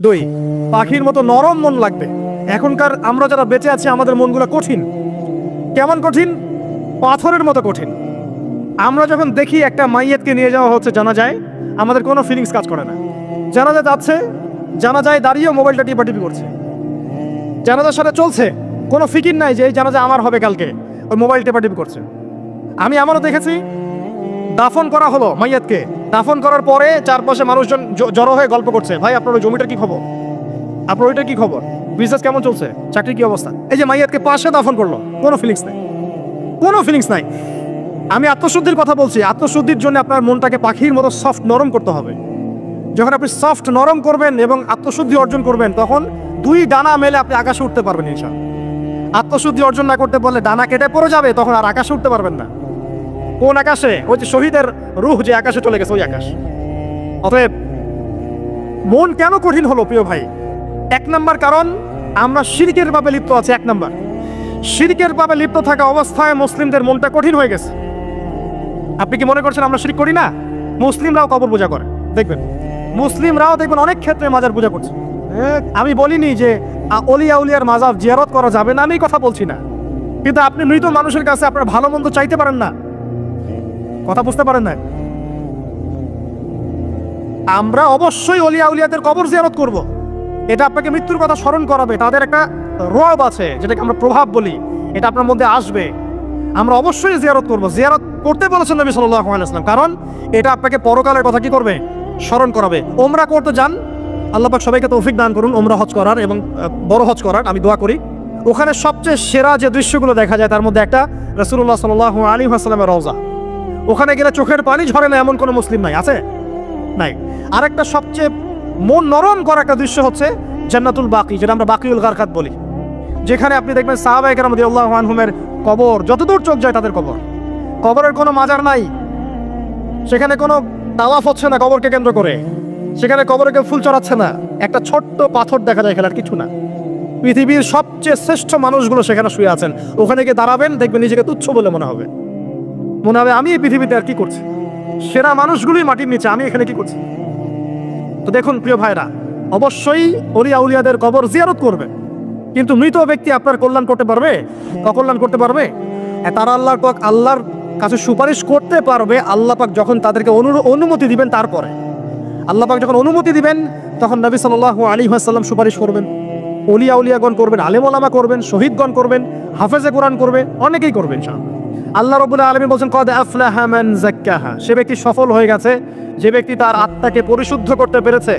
2, পাখির মতো নরম মন লাগবে। এখনকার আমরা যারা বেঁচে আছি আমাদের মনগুলো কঠিন। কেমন কঠিন? পাথরের মতো কঠিন। আমরা যখন দেখি একটা মাইয়াতকে নিয়ে যাওয়া হচ্ছে জানাজায়, আমাদের কোনো ফিলিংস কাজ করে না। জানাজা যাচ্ছে, জানাজায় দাঁড়িয়ে মোবাইলটা টিপাটিপি করছে। জানাজার সাথে চলছে, কোনো ফিকির নাই যে এই জানাজা আমার হবে কালকে, ওই মোবাইল টিপাটিপি করছে। আমি এমনও দেখেছি, দাফন করা হলো মাইয়াতকে, দাফন করার পরে চারপাশে মানুষজন জড়ো হয়ে গল্প করছে, ভাই আপনার ওই জমিটার কি খবর, আপনার ওইটার কি খবর, বিজনেস কেমন চলছে, চাকরি কি অবস্থা। এই যে মাইয়াতকে পাশে দাফন করলো, কোনো ফিলিংস নাই, কোনো ফিলিংস নাই। আমি আত্মশুদ্ধির কথা বলছি। আত্মশুদ্ধির জন্য আপনার মনটাকে পাখির মতো সফট নরম করতে হবে। যখন আপনি সফট নরম করবেন এবং আত্মশুদ্ধি অর্জন করবেন, তখন 2 ডানা মেলে আপনি আকাশে উঠতে পারবেন ইনশাআল্লাহ। আত্মশুদ্ধি অর্জন না করতে পারলে ডানা কেটে পড়ে যাবে, তখন আর আকাশে উঠতে পারবেন না। কোন আকাশে? ওই যে শহীদের রূহ যে আকাশে চলে গেছে, ওই আকাশ। অতএব মন কেন কঠিন হলো প্রিয় ভাই? 1 নম্বর কারণ, আমরা শিরকের পাপে লিপ্ত আছি। 1 নম্বর, শিরকের পাপে লিপ্ত থাকা অবস্থায় মুসলিমদের মনটা কঠিন হয়ে গেছে। আপনি কি মনে করছেন আমরা শিরক করি না? মুসলিমরাও কবর পূজা করে, দেখবেন মুসলিমরাও দেখবেন অনেক ক্ষেত্রে মাজার পূজা করছে। আমি বলিনি যে অলিয়া উলিয়ার মাজার জিয়ারত করা যাবে না, আমি কথা বলছি না, কিন্তু আপনি মৃত মানুষের কাছে আপনার ভালো মন্দ চাইতে পারেন না। কথা বুঝতে পারেন না? আমরা অবশ্যই অলিয়া উলিয়াদের কবর জিয়ারত করব। এটা আপনাকে মৃত্যুর কথা স্মরণ করাবে, তাদের একটা রব আছে যেটাকে আমরা প্রভাব বলি, এটা আপনার মধ্যে আসবে। আমরা অবশ্যই জিয়ারত করব। জিয়ারত করতে বলেছেন নবী সাল্লাল্লাহু আলাইহি ওয়াসাল্লাম, কারণ এটা আপনাকে পরকালের কথা কি করবে? স্মরণ করাবে। ওমরা করতে যান, আল্লাহ পাক সবাইকে তৌফিক দান করুন ওমরা হজ করার এবং বড় হজ করার, আমি দোয়া করি। ওখানে সবচেয়ে সেরা যে দৃশ্যগুলো দেখা যায় তার মধ্যে একটা রাসূলুল্লাহ সাল্লাল্লাহু আলাইহি ওয়াসাল্লামের রওজা। ওখানে গেলে চোখের পানি ঝরে না এমন কোনো মুসলিম নাই, আছে? নাই। আরেকটা সবচেয়ে মন নরম করা একটা দৃশ্য হচ্ছে জান্নাতুল বাকি, যেটা আমরা বাকিউল গারকাত বলি, যেখানে আপনি দেখবেন সাহাবায়ে কেরাম রাদিয়াল্লাহু আনহুমের কবর, যতদূর চোখ যায় তাদের কবর। কবরের কোনো মাজার নাই, সেখানে কোনো তাওয়াফ হচ্ছে না কবরকে কেন্দ্র করে, সেখানে কবরে কেউ ফুল চড়াচ্ছে না, একটা ছোট্ট পাথর দেখা যায়, খেলার কিছু না। পৃথিবীর সবচেয়ে শ্রেষ্ঠ মানুষগুলো সেখানে শুয়ে আছেন। ওখানে গিয়ে দাঁড়াবেন, দেখবেন নিজেকে তুচ্ছ বলে মনে হবে, মনে হবে আমি এই পৃথিবীতে আর কি করছি, সেরা মানুষগুলোই মাটির নিচে, আমি এখানে কি করছি। তো দেখুন প্রিয় ভাইরা, অবশ্যই অলিয়া উলিয়াদের কবর জিয়ারত করবে, কিন্তু মৃত ব্যক্তি আপনার কল্যাণ করতে পারবে? অকল্যাণ করতে পারবে? তারা আল্লাহর কাছে সুপারিশ করতে পারবে আল্লাহ পাক যখন তাদেরকে অনুমতি দিবেন। তারপরে আল্লাহ পাক যখন অনুমতি দিবেন, তখন নবী সাল্লাল্লাহু আলাইহি ওয়াসাল্লাম সুপারিশ করবেন, অলিয়া উলিয়াগণ করবেন, আলেম ওলামা করবেন, শহীদগণ করবেন, হাফেজে কোরআন করবে, অনেকেই করবেন ইনশাআল্লাহ। আল্লাহ রাব্বুল আলামিন বলেন, কদ আফলাহা মান যাক্কাহা, সে ব্যক্তি সফল হয়ে গেছে যে ব্যক্তি তার আত্মাকে পরিশুদ্ধ করতে পেরেছে।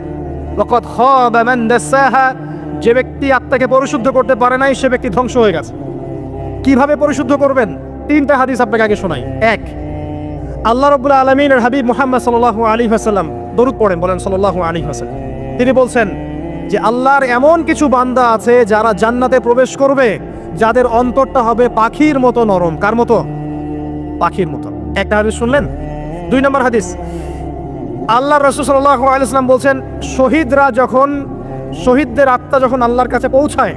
ওয়াকাদ খাবা মান দাসাহা, যে ব্যক্তি আত্মাকে পরিশুদ্ধ করতে পারে নাই সে ব্যক্তি ধ্বংস হয়ে গেছে। কিভাবে পরিশুদ্ধ করবেন? 3টা হাদিস আপনাকে আগে শোনাই। 1, আল্লাহ রাব্বুল আলামিনের হাবিব মুহাম্মদ সাল্লাল্লাহু আলাইহি ওয়াসাল্লাম দরুদ পড়েন, বলেন সাল্লাল্লাহু আলাইহি ওয়াসাল্লাম। তিনি বলছেন যে আল্লাহর এমন কিছু বান্দা আছে যারা জান্নাতে প্রবেশ করবে, যাদের অন্তরটা হবে পাখির মতো নরম। কার মতো? পাখির মতো। একটা হাদিস শুনলেন। 2 নম্বর হাদিস, আল্লাহ রাসূল সাল্লাল্লাহু আলাইহি ওয়াসাল্লাম বলছেন, শহীদদের আত্মা যখন আল্লাহর কাছে পৌঁছায়,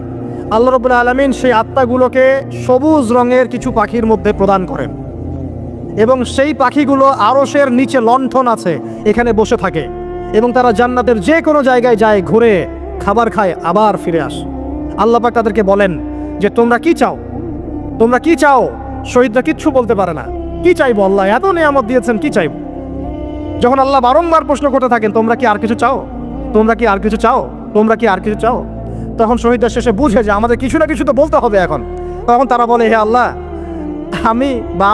আল্লাহ রাব্বুল আলামিন সেই আত্মাগুলোকে সবুজ রঙের কিছু পাখির মধ্যে প্রদান করেন, এবং সেই পাখিগুলো আরশের নিচে লণ্ঠন আছে, এখানে বসে থাকে, এবং তারা জান্নাতের যে কোনো জায়গায় যায়, ঘুরে খাবার খায়, আবার ফিরে আসে। আল্লাহ পাক তাদেরকে বলেন যে তোমরা কি চাও, তোমরা কি চাও? শহীদরা কিচ্ছু বলতে পারে না, কি চাইবো, আল্লাহ এত নিয়ামত দিয়েছেন, কি চাইবো? যখন আল্লাহ বারংবার প্রশ্ন করতে থাকেন, তোমরা কি আর কিছু চাও, তোমরা কি আর কিছু চাও, তোমরা কি আর কিছু চাও, তখন শহীদরা শেষে বুঝে যে আমাদের কিছু না কিছু তো বলতে হবে এখন। তখন তারা বলে, হে আল্লাহ,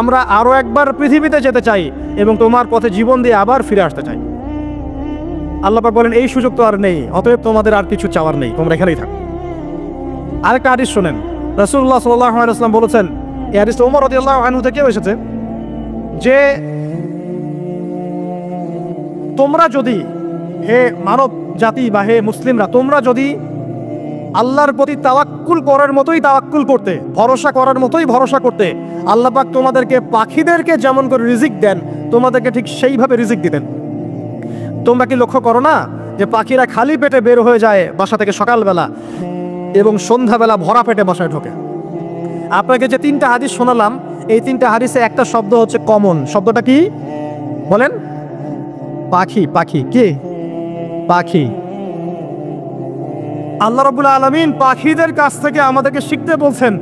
আমরা আরো একবার পৃথিবীতে যেতে চাই এবং তোমার পথে জীবন দিয়ে আবার ফিরে আসতে চাই। আল্লাহ পাক বলেন, এই সুযোগ তো আর নেই, অতএব তোমাদের আর কিছু চাওয়ার নেই, তোমরা এখানেই থাকো। আরেকটা হাদিস শোনেন, রাসূলুল্লাহ সাল্লাল্লাহু আলাইহি ওয়াসাল্লাম বলেছেন, এই হাদিসটা ওমর রাদিয়াল্লাহু আনহু থেকেও এসেছে, যে তোমরা যদি, হে মানব জাতি বা হে মুসলিমরা, তোমরা যদি আল্লাহর প্রতি তাওয়াক্কুল করার মতোই তাওয়াক্কুল করতে, ভরসা করার মতোই ভরসা করতে, আল্লাহ পাক তোমাদেরকে পাখিদেরকে যেমন করে রিজিক দেন, তোমাদেরকে ঠিক সেইভাবে রিজিক দিতেন। তোমরা কি লক্ষ্য করো না যে পাখিরা খালি পেটে বের হয়ে যায় বাসা থেকে সকালবেলা, এবং সন্ধ্যাবেলা ভরা পেটে বাসায় ঢোকে? আপনাকে যে 3টা হাদিস শোনালাম, এই 3টা হাদিসে একটা শব্দ হচ্ছে কমন। শব্দটা কি বলেন? পাখি। পাখি কি? পাখি। আল্লাহ রাব্বুল আলামিন পাখিদের কাছ থেকে আমাদেরকে শিখতে বলছেন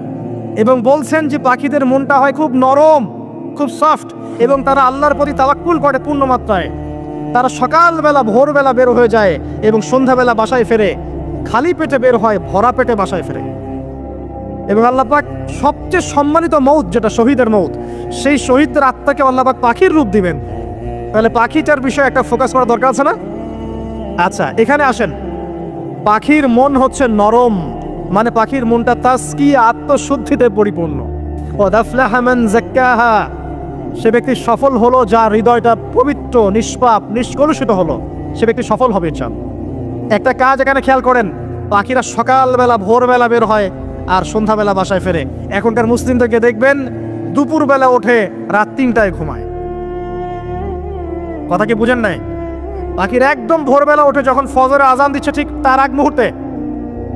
এবং বলছেন যে পাখিদের মনটা হয় খুব নরম, খুব সফট, এবং তারা আল্লাহর প্রতি তাওয়াক্কুল করে পূর্ণ মাত্রায়। তারা সকালবেলা ভোরবেলা বের হয়ে যায় এবং সন্ধ্যাবেলা বাসায় ফেরে, খালি পেটে বের হয়, ভরা পেটে বাসায় ফেরে। এবং আল্লাহ পাক সবচেয়ে সম্মানিত মৌত যেটা শহীদের মৌত, সেই শহীদদের আত্মাকে আল্লাহ পাক পাখির রূপ দিবেন। তাহলে পাখিটার বিষয়ে একটা ফোকাস করা দরকার আছে না? আচ্ছা, এখানে আসেন। পাখির মন হচ্ছে নরম, মানে পাখির মনটা তাজকিয়া, আত্মশুদ্ধিতে পরিপূর্ণ। কদ আফলাহা মান যাক্কাহা, সে ব্যক্তি সফল হলো যার হৃদয়টা পবিত্র, নিষ্পাপ, নিষ্কলুষিত হলো, সে ব্যক্তি সফল হবে ইনশাআল্লাহ। একটা কাজ এখানে খেয়াল করেন, পাখিরা সকালবেলা ভোরবেলা বের হয় আর সন্ধ্যাবেলা বাসায় ফেরে। এখনকার মুসলিমদেরকে দেখবেন দুপুরবেলা ওঠে, রাত 3টায় ঘুমায়। কথা কি বুঝেন নাই? পাখির একদম ভোরবেলা ওঠে, যখন ফজরের আজান দিচ্ছে ঠিক তার আগ মুহূর্তে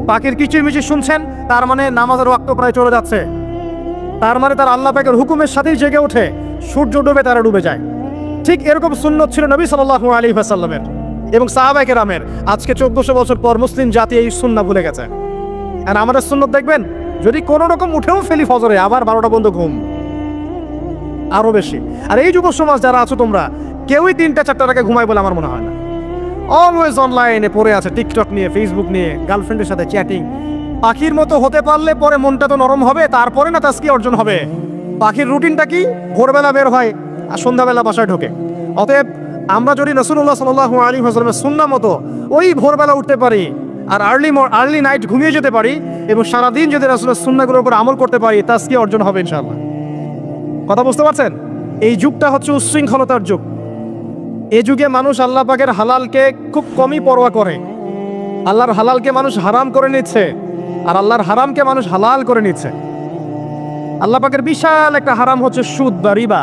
পাখির কিচিরমিচির শুনছেন, তার মানে নামাজের ওয়াক্ত প্রায় চলে যাচ্ছে, তার মানে তার আল্লাহ পাকের হুকুমের সাথেই জেগে ওঠে, সূর্য ডুবে তারা ডুবে যায়। ঠিক এরকম সুন্নত ছিল নবী সাল্লাল্লাহু আলাইহি ওয়াসাল্লামের এবং সাহাবায়ে কেরামের। আজকে 1400 বছর পর মুসলিম জাতি এই সুন্নাহ ভুলে গেছে। আর আমাদের সুন্নত দেখবেন, যদি কোনো রকম উঠেও ফেলি ফজরে, আবার 12টা পর্যন্ত ঘুম, আরো বেশি। আর এই যুব সমাজ যারা আছো তোমরা, কেউই 3টা-4টার আগে ঘুমায় বলে আমার মনে হয় না। অলওয়েজ অনলাইনে পড়ে আছে, টিকটক নিয়ে, ফেসবুক নিয়ে, গার্লফ্রেন্ডের সাথে চ্যাটিং। পাখির মতো হতে পারলে পরে মনটা তো নরম হবে, তারপরে না তাজকিয়া অর্জন হবে। পাখির রুটিনটা কি? ভোরবেলা বের হয় আর সন্ধ্যাবেলা বাসায় ঢোকে। অতএব আমরা যদি রাসূলুল্লাহ সাল্লাল্লাহু আলাইহি ওয়াসাল্লামের সুন্নাহ মতো ওই ভোরবেলা উঠতে পারি আর আর্লি নাইট ঘুমিয়ে যেতে পারি এবং সারাদিন যদি রাসূলের সুন্নাহগুলোর উপর আমল করতে পারি, তাজকিয়া অর্জন হবে ইনশাআল্লাহ। কথা বুঝতে পারছেন? এই যুগটা হচ্ছে উচ্ছৃঙ্খলতার যুগ। এই যুগে মানুষ আল্লাহ পাকের হালালকে খুব কমই পরোয়া করে। আল্লাহর হালালকে মানুষ হারাম করে নিচ্ছে আর আল্লাহর হারামকে মানুষ হালাল করে নিচ্ছে। আল্লাহ পাকের বিশাল একটা হারাম হচ্ছে সুদ বা রিবা,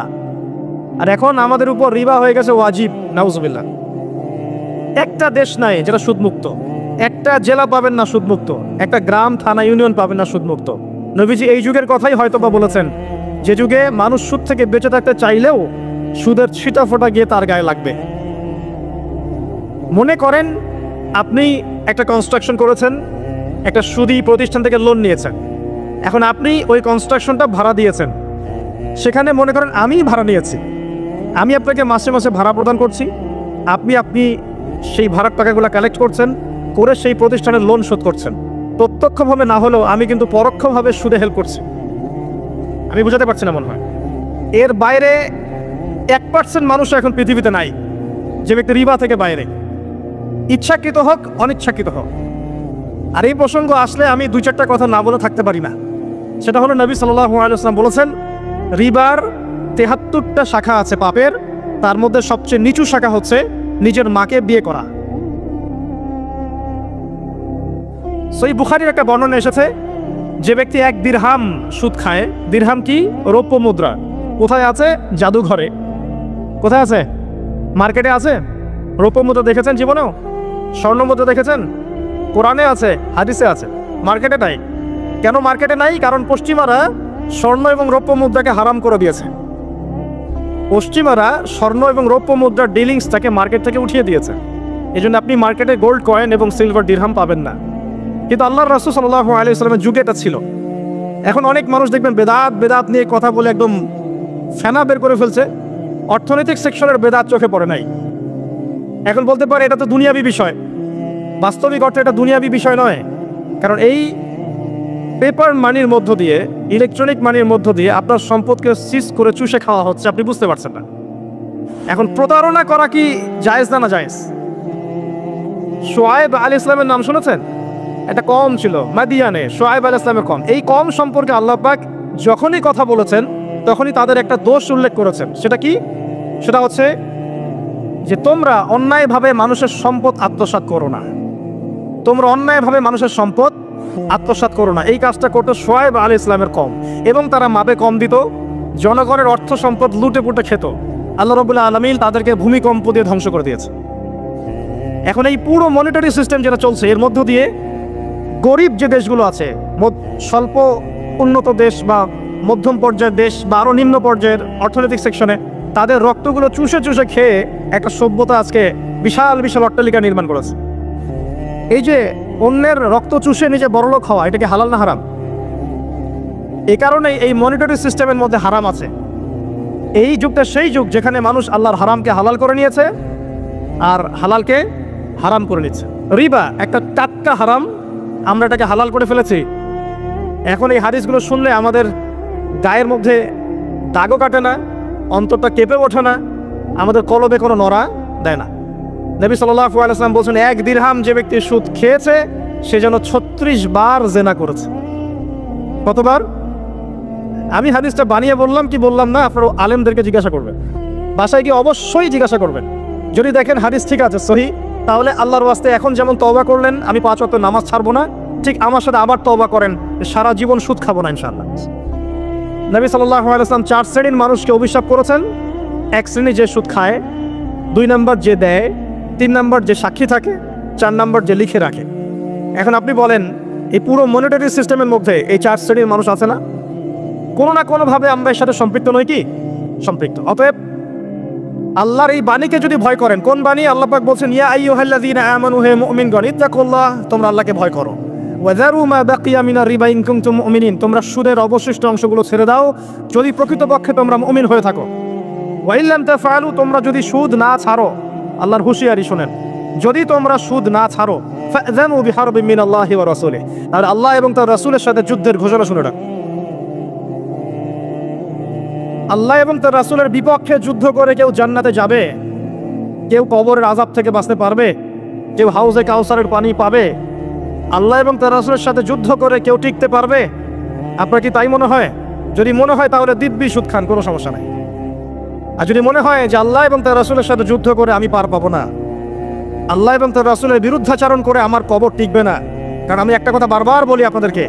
আর এখন আমাদের উপর রিবা হয়ে গেছে ওয়াজিব। নাউজুবিল্লাহ। একটা দেশ নাই যেটা সুদমুক্ত, একটা জেলা পাবেন না সুদমুক্ত, একটা গ্রাম, থানা, ইউনিয়ন পাবেন না সুদমুক্ত। নবীজি এই যুগের কথাই হয়তোবা বলেছেন, যে যুগে মানুষ সুদ থেকে বেঁচে থাকতে চাইলেও সুদের ছিটা ফোটা গিয়ে তার গায়ে লাগবে। মনে করেন আপনি একটা কনস্ট্রাকশন করেছেন, একটা সুদী প্রতিষ্ঠান থেকে লোন নিয়েছেন, এখন আপনি ওই কনস্ট্রাকশনটা ভাড়া দিয়েছেন। সেখানে মনে করেন আমি ভাড়া নিয়েছি, আমি আপনাকে মাসে মাসে ভাড়া প্রদান করছি, আপনি সেই ভাড়ার টাকাগুলো কালেক্ট করছেন, করে সেই প্রতিষ্ঠানের লোন শোধ করছেন। প্রত্যক্ষভাবে না হলেও আমি কিন্তু পরোক্ষভাবে সুদে হেল্প করছি। আমি বুঝাতে পারছি না মনে হয়। এর বাইরে 1% মানুষ এখন পৃথিবীতে নাই যে ব্যক্তি রিবা থেকে বাইরে, ইচ্ছাকৃত হোক অনিচ্ছাকৃত হোক। আর এই প্রসঙ্গ আসলে আমি 2-4টা কথা না বলে থাকতে পারি না। সেটা হলো নবী সাল্লাল্লাহু আলাইহি ওয়াসাল্লাম বলেছেন, রিবার 73টা শাখা আছে পাপের, তার মধ্যে সবচেয়ে নিচু শাখা হচ্ছে নিজের মাকে বিয়ে করা। সহিহ বুখারীর একটা বর্ণনা এসেছে, যে ব্যক্তি 1 দিরহাম সুদ খায়, দিরহাম কি? রৌপ্য মুদ্রা। কোথায় আছে? জাদুঘরে। কোথায় আছে? মার্কেটে আছে। রৌপ্য মুদ্রা দেখেছেন জীবনেও? স্বর্ণ মুদ্রা দেখেছেন? কোরআনে আছে, হাদিসে আছে, মার্কেটে নাই। কেন মার্কেটে নাই? কারণ পশ্চিমারা স্বর্ণ এবং রৌপ্য মুদ্রাকে হারাম করে দিয়েছে। পশ্চিমারা স্বর্ণ এবং রৌপ্য মুদ্রার ডিলিংসটাকে মার্কেট থেকে উঠিয়ে দিয়েছে। এই জন্য আপনি মার্কেটে গোল্ড কয়েন এবং সিলভার দিরহাম পাবেন না। কিন্তু আল্লাহর রাসূল সাল্লাল্লাহু আলাইহি ওয়াসাল্লামের যুগে এটা ছিল। এখন অনেক মানুষ দেখবেন বেদাত নিয়ে কথা বলে একদম ফেনা বের করে ফেলছে। অর্থনৈতিক সেকশনের বেদাত চোখে পড়ে নাই। এখন বলতে পারে এটা তো দুনিয়াবি বিষয়। বাস্তবিক অর্থে এটা দুনিয়াবি বিষয় নয়, কারণ এই পেপার মানির মধ্য দিয়ে, ইলেকট্রনিক মানির মধ্য দিয়ে আপনার সম্পদকে সিজ করে চুষে খাওয়া হচ্ছে, আপনি বুঝতে পারছেন না। এখন প্রতারণা করা কি জায়েজ না জায়েজ? শোয়েব আলাইহিস সালামের নাম শুনেছেন? এটা কম ছিল মাদিয়ানে, শোয়েব আলাইহিস সালামের কম। এই কম সম্পর্কে আল্লাহ পাক যখনই কথা বলেছেন তখনই তাদের একটা দোষ উল্লেখ করেছেন। সেটা কি? সেটা হচ্ছে যে তোমরা অন্যায়ভাবে মানুষের সম্পদ আত্মসাৎ করো না। তোমরা অন্যায়ভাবে মানুষের সম্পদ আত্মসাৎ করো না। এই কাজটা করতো শোয়েব আলাইহিস সালামের কম, এবং তারা মাপে কম দিত, জনগণের অর্থ সম্পদ লুটে পুটে খেত। আল্লাহ রাব্বুল আলামিন তাদেরকে ভূমিকম্প দিয়ে ধ্বংস করে দিয়েছে। এখন এই পুরো মনিটারি সিস্টেম যেটা চলছে, এর মধ্য দিয়ে গরিব যে দেশগুলো আছে, স্বল্প উন্নত দেশ বা মধ্যম পর্যায়ের দেশ বা আরও নিম্ন পর্যায়ের অর্থনৈতিক সেকশনে, তাদের রক্তগুলো চুষে চুষে খেয়ে একটা সভ্যতা আজকে বিশাল বিশাল অট্টালিকা নির্মাণ করেছে। এই যে অন্যের রক্ত চুষে নিজে বড়লোক হওয়া, এটা কি হালাল না হারাম? এই কারণেই এই মনিটরি সিস্টেমের মধ্যে হারাম আছে। এই যুগটা সেই যুগ যেখানে মানুষ আল্লাহর হারামকে হালাল করে নিয়েছে আর হালালকে হারাম করে নিচ্ছে। রিবা একটা টাটকা হারাম, আমরা এটাকে হালাল করে ফেলেছি। এখন এই হাদিসগুলো শুনলে আমাদের গায়ের মধ্যে দাগও কাটে না, অন্তরটা কেঁপে ওঠে না, আমাদের কলবে কোনো নড়া দেয় না। নবী সাল্লাল্লাহু আলাইহি ওয়াসাল্লাম বলছেন, 1 দিরহাম যে ব্যক্তি সুদ খেয়েছে সে যেন 36 বার জেনা করেছে। কতবার? আমি হাদিসটা বানিয়ে বললাম কি বললাম না, আপনারা আলেমদেরকে জিজ্ঞাসা করবেন, বাসায় গিয়ে অবশ্যই জিজ্ঞাসা করবেন। যদি দেখেন হাদিস ঠিক আছে, সহি, তাহলে আল্লাহর ওয়াস্তে এখন যেমন তওবা করলেন আমি 5 ওয়াক্ত নামাজ ছাড়বো না, ঠিক আমার সাথে আবার তওবা করেন, সারা জীবন সুদ খাবো না ইনশাআল্লাহ। নবী সাল্লাল্লাহু আলাইহি ওয়াসাল্লাম 4 শ্রেণীর মানুষকে অভিশাপ করেছেন। 1 শ্রেণী যে সুদ খায়, 2 নম্বর যে দেয়, 3 নম্বর যে সাক্ষী থাকে, 4 নম্বর যে লিখে রাখে। এখন আপনি বলেন এই পুরো মনিটরি সিস্টেমের মধ্যে এই 4 শ্রেণীর মানুষ আছে না? কোনো না কোনোভাবে আমরা এর সাথে সম্পৃক্ত নই কি? সম্পৃক্ত। অতএব আল্লাহর এই বাণীকে যদি ভয় করেন, কোন বাণী? আল্লাহ পাক বলছেন, ইয়া আইয়ুহাল্লাযীনা আমানু, হে মুমিনগণ, ইত্তাকুল্লাহ, তোমরা আল্লাহকে ভয় করো। ওয়াযারু মা বাকিয়া মিনার রিবা ইন কুনতুম মুমিনিন, তোমরা সুদের অবশিষ্ট অংশগুলো ছেড়ে দাও যদি প্রকৃতপক্ষে তোমরা মুমিন হয়ে থাকো। ওয়া ইন লাম তাফআলু, তোমরা যদি সুদ না ছাড়ো, আল্লাহর হুঁশিয়ারি শুনেন, যদি তোমরা সুদ না ছাড়ো, ফাযানু বিহারবিন মিনাল্লাহি ওয়া রাসূলিহি, আর আল্লাহ এবং তার রাসূলের সাথে যুদ্ধের ঘোষণা শুনে রাখো। আল্লাহ এবং তার রাসূলের বিপক্ষে যুদ্ধ করে কেউ জান্নাতে যাবে? কেউ কবরের আযাব থেকে বাঁচতে পারবে? কেউ হাউজে কাউসারের পানি পাবে? আল্লাহ এবং তার রাসূলের সাথে যুদ্ধ করে কেউ টিকতে পারবে? আপনার কি তাই মনে হয়? যদি মনে হয় তাহলে দিব্যি সুদ খান, কোনো সমস্যা নাই। আর যদি মনে হয় যে আল্লাহ এবং তার রাসূলের সাথে যুদ্ধ করে আমি পার পাবো না, আল্লাহ এবং তার রাসূলের বিরুদ্ধাচারণ করে আমার কবর টিকবে না, কারণ আমি একটা কথা বারবার বলি আপনাদেরকে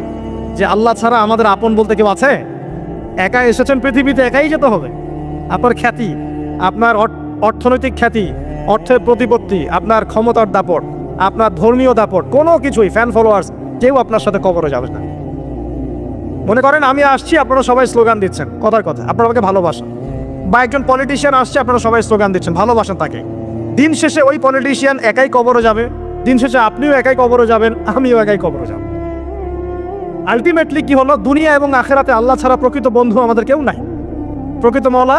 যে আল্লাহ ছাড়া আমাদের আপন বলতে কেউ আছে? একা এসেছেন পৃথিবীতে, একাই যেতে হবে। আপনার খ্যাতি, আপনার অর্থনৈতিক খ্যাতি, অর্থের প্রতিপত্তি, আপনার ক্ষমতার দাপট, আপনার ধর্মীয় দাপট, কোনো কিছুই, ফ্যান ফলোয়ার্স, কেউ আপনার সাথে কবরে যাবে না। মনে করেন আমি আসছি, আপনারা সবাই স্লোগান দিচ্ছেন, কথার কথা, আপনারা আমাকে ভালোবাসেন, বা একজন পলিটিশিয়ান আসছে, আপনারা সবাই স্লোগান দিচ্ছেন, ভালোবাসেন তাকে। দিন শেষে ওই পলিটিশিয়ান একাই কবরে যাবে, দিন শেষে আপনিও একাই কবরে যাবেন, আমিও একাই কবরে যাব। আলটিমেটলি কি হলো? দুনিয়া এবং আখেরাতে আল্লাহ ছাড়া প্রকৃত বন্ধু আমাদের কেউ নাই, প্রকৃত মওলা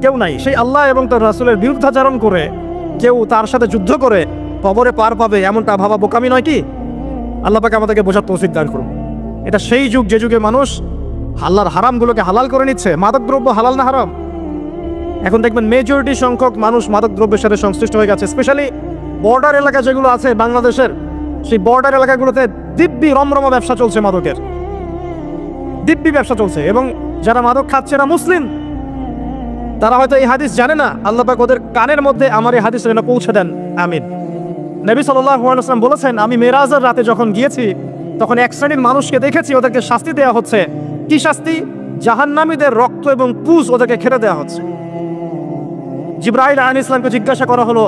কেউ নাই। সেই আল্লাহ এবং তার রাসূলের বিরুদ্ধাচরণ করে কেউ তার সাথে যুদ্ধ করে কবরে পার পাবে, এমনটা ভাবা বোকামি নয় কি? আল্লাহ পাক আমাদেরকে বোঝার তৌফিক দান করুন। এটা সেই যুগ যে যুগে মানুষ আল্লাহর হারামগুলোকে হালাল করে নিচ্ছে। মাদকদ্রব্য হালাল না হারাম? এখন দেখবেন মেজরিটি সংখ্যক মানুষ মাদকদ্রব্যের সাথে সংশ্লিষ্ট হয়ে গেছে। স্পেশালি বর্ডার এলাকা যেগুলো আছে বাংলাদেশের, সেই বর্ডার এলাকাগুলোতে দিব্যি রমরমা ব্যবসা চলছে, মাদকের দিব্যি ব্যবসা চলছে। এবং যারা মাদক খাচ্ছে না মুসলিম, তারা হয়তো এই হাদিস জানে না, আল্লাহ পাক ওদের কানের মধ্যে আমার এই হাদিস যেন পৌঁছে দেন, আমিন। নবী সাল্লাল্লাহু আলাইহি ওয়াসাল্লাম বলেছেন, আমি মেরাজের রাতে যখন গিয়েছি তখন 1 শ্রেণীর মানুষকে দেখেছি, ওদেরকে শাস্তি দেওয়া হচ্ছে। কি শাস্তি? জাহান্নামীদের রক্ত এবং পুজ ওদেরকে খেতে দেওয়া হচ্ছে। জিবরাইল আলাইহিস সালামকে জিজ্ঞাসা করা হলো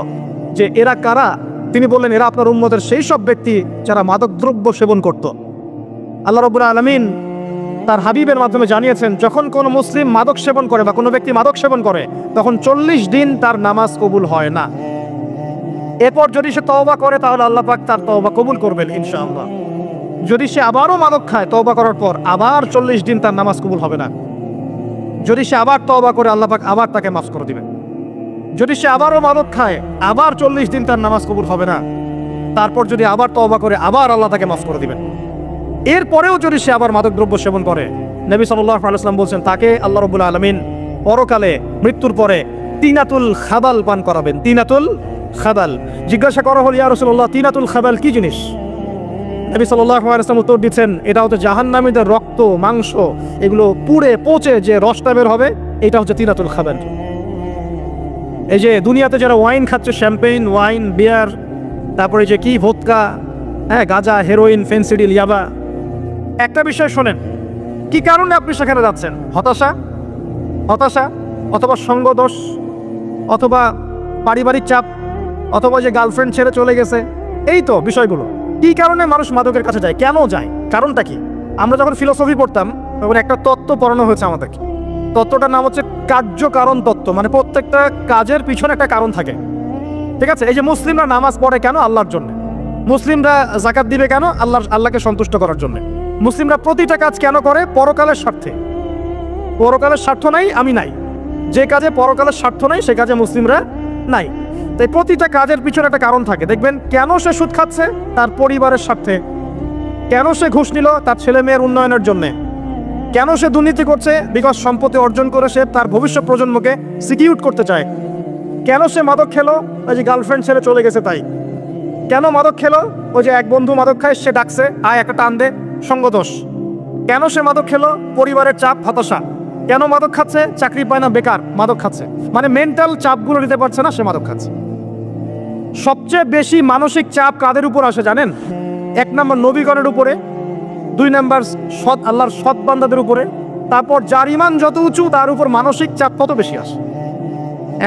যে এরা কারা? তিনি বললেন, এরা আপনার উম্মতের সেই সব ব্যক্তি যারা মাদকদ্রব্য সেবন করত। আল্লাহ রাব্বুল আলামিন তার হাবিবের মাধ্যমে জানিয়েছেন, যখন কোনো মুসলিম মাদক সেবন করে বা কোনো ব্যক্তি মাদক সেবন করে, তখন 40 দিন তার নামাজ কবুল হয় না। এরপর যদি সে তওবা করে তাহলে আল্লাহ পাক তার তওবা কবুল করবেন ইনশাআল্লাহ। যদি সে আবারও মাদক খায় তওবা করার পর, আবার 40 দিন তার নামাজ কবুল হবে না। যদি সে আবার তওবা করে, আল্লাহ পাক আবার তাকে মাফ করে দিবেন। যদি সে আবারও মাদক খায়, আবার 40 দিন তার নামাজ কবুল হবে না। তারপর যদি আবার তওবা করে, আবার আল্লাহ তাকে মাফ করে দিবেন। এরপরেও যদি সে আবার মাদকদ্রব্য সেবন করে, নবী সাল্লাল্লাহু আলাইহি ওয়াসাল্লাম বলছেন, তাকে আল্লাহ রাব্বুল আলামিন পরকালে মৃত্যুর পরে তিনাতুল খাবাল পান করাবেন। তিনাতুল খাবাল। জিজ্ঞাসা করা হল, ইয়া রাসূলুল্লাহ, তিনাতুল খাবাল কি জিনিস? নবী সাল্লাল্লাহু আলাইহি ওয়াসাল্লাম উত্তর দিচ্ছেন, এটা হচ্ছে জাহান্নামীদের রক্ত, মাংস, এগুলো পুড়ে পচে যে রসটা বের হবে, এটা হচ্ছে তিনাতুল খাবাল। এই যে দুনিয়াতে যারা ওয়াইন খাচ্ছে, শ্যাম্পেইন, ওয়াইন, বিয়ার, তারপরে যে কি ভোদকা, গাঁজা, হেরোইন, ফেন্সিডিল, ইয়াবা, একটা বিষয় শোনেন, কি কারণে আপনি সেখানে যাচ্ছেন? হতাশা অথবা সঙ্গদোষ, অথবা পারিবারিক চাপ, অথবা যে গার্লফ্রেন্ড ছেড়ে চলে গেছে, এই তো বিষয়গুলো। কি কারণে মানুষ মাদকের কাছে যায়? কেন যায়? কারণটা কি? আমরা যখন ফিলোসফি পড়তাম তখন একটা তত্ত্ব পড়ানো হয়েছে আমাদেরকে। তত্ত্বটার নাম হচ্ছে কার্যকারণ তত্ত্ব। মানে প্রত্যেকটা কাজের পিছনে একটা কারণ থাকে, ঠিক আছে? এই যে মুসলিমরা নামাজ পড়ে কেন? আল্লাহর জন্য। মুসলিমরা যাকাত দিবে কেন? আল্লাহকে সন্তুষ্ট করার জন্য। মুসলিমরা প্রতিটা কাজ কেন করে? পরকালের স্বার্থে। পরকালের স্বার্থ নাই, আমি নাই। যে কাজে পরকালের স্বার্থ নাই সে কাজে মুসলিমরা নাই। তাই প্রতিটা কাজের পিছনে একটা কারণ থাকে। দেখবেন কেন সে সুদ খাচ্ছে? তার পরিবারের স্বার্থে। কেন সে ঘুষ নিল? তার ছেলে মেয়ের উন্নয়নের জন্যে। কেন সে দুর্নীতি করছে? বিকজ সম্পত্তি অর্জন করে সে তার ভবিষ্যৎ প্রজন্মকে সিকিউর করতে চায়। কেন সে মাদক খেলো? ওই যে গার্লফ্রেন্ড ছেড়ে চলে গেছে তাই। কেন মাদক খেলো? ওই যে এক বন্ধু মাদক খায়, সে ডাকছে আয় একটা টান দে, সঙ্গদোষ। কেন সে মাদক খেলো? পরিবারের চাপ, হতাশা। কেন মাদক খাচ্ছে? চাকরি পায় না, বেকার, মাদক খাচ্ছে। মানে মেন্টাল চাপগুলো নিতে পারছে না, সে মাদক খাচ্ছে। সবচেয়ে বেশি মানসিক চাপ কাদের উপর আসে জানেন? 1 নম্বর নবীগণের উপরে, 2 নম্বর আল্লাহর সৎ বান্দাদের উপরে, তারপর যার ইমান যত উঁচু তার উপর মানসিক চাপ তত বেশি আসে।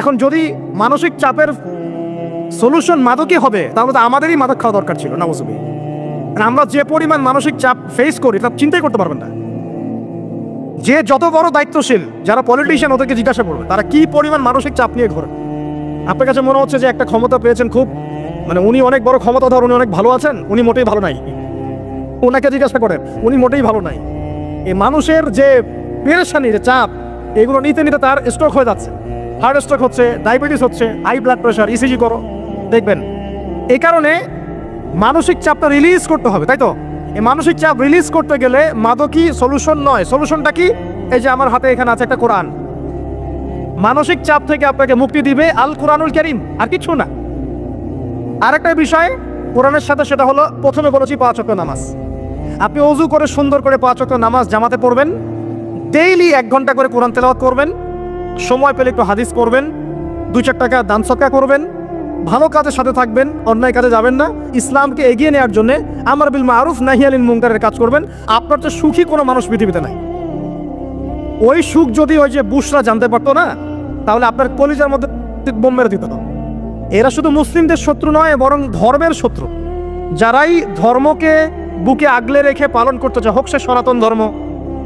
এখন যদি মানসিক চাপের সলিউশন মাদকই হবে তাহলে তো আমাদেরই মাদক খাওয়া দরকার ছিল না বুঝবি। আমরা যে পরিমাণ মানসিক চাপ ফেস করি তা চিন্তাই করতে পারবেন না। যে যত বড় দায়িত্বশীল যারা পলিটিশিয়ান ওদেরকে জিজ্ঞাসা করবে তারা কি পরিমাণ মানসিক চাপ নিয়ে ঘোরে। আপনার কাছে মনে হচ্ছে যে একটা ক্ষমতা পেয়েছেন, খুব মানে উনি অনেক বড় ক্ষমতাধর, উনি অনেক ভালো আছেন, উনি মোটেই ভালো নাই। ওনাকে জিজ্ঞাসা করেন, উনি মোটেই ভালো নাই। এই মানুষের যে পেরেশানি, যে চাপ, এগুলো নিতে নিতে তার স্ট্রোক হয়ে যাচ্ছে, হার্ট স্ট্রোক হচ্ছে, ডায়াবেটিস হচ্ছে, হাই ব্লাড প্রেশার, ইসিজি করো দেখবেন। এই কারণে মানসিক চাপটা রিলিজ করতে হবে, তাই তো? এই মানসিক চাপ রিলিজ করতে গেলে মাদকই সলিউশন নয়। সলিউশনটা কি? এই যে আমার হাতে এখানে আছে একটা কোরআন। মানসিক চাপ থেকে আপনাকে মুক্তি দিবে আল কোরআনুল কারীম, আর কিছু না। আরেকটা বিষয় কোরআনের সাথে, সেটা হলো প্রথমে বলেছি 5 ওয়াক্ত নামাজ। আপনি ওযু করে সুন্দর করে 5 ওয়াক্ত নামাজ জামাতে পড়বেন, ডেইলি 1 ঘন্টা করে কোরআন তেলাওয়াত করবেন, সময় পেলে একটু হাদিস পড়বেন, 2-4 টাকা দান সদকা করবেন, ভালো কাজের সাথে থাকবেন, অন্যায় কাজে যাবেন না, ইসলামকে এগিয়ে নেওয়ার জন্য আমর বিল মারুফ নাহি আনিল মুনকারের কাজ করবেন। আপনার তো সুখী কোনো মানুষ পৃথিবীতে নাই। ওই সুখ যদি ওই যে বুশরা জানতে পারতো না, তাহলে আপনার কলিজার মধ্যে বোম মেরে দিত না। এরা শুধু মুসলিমদের শত্রু নয়, বরং ধর্মের শত্রু। যারাই ধর্মকে বুকে আগলে রেখে পালন করতে চায়, হোক সে সনাতন ধর্ম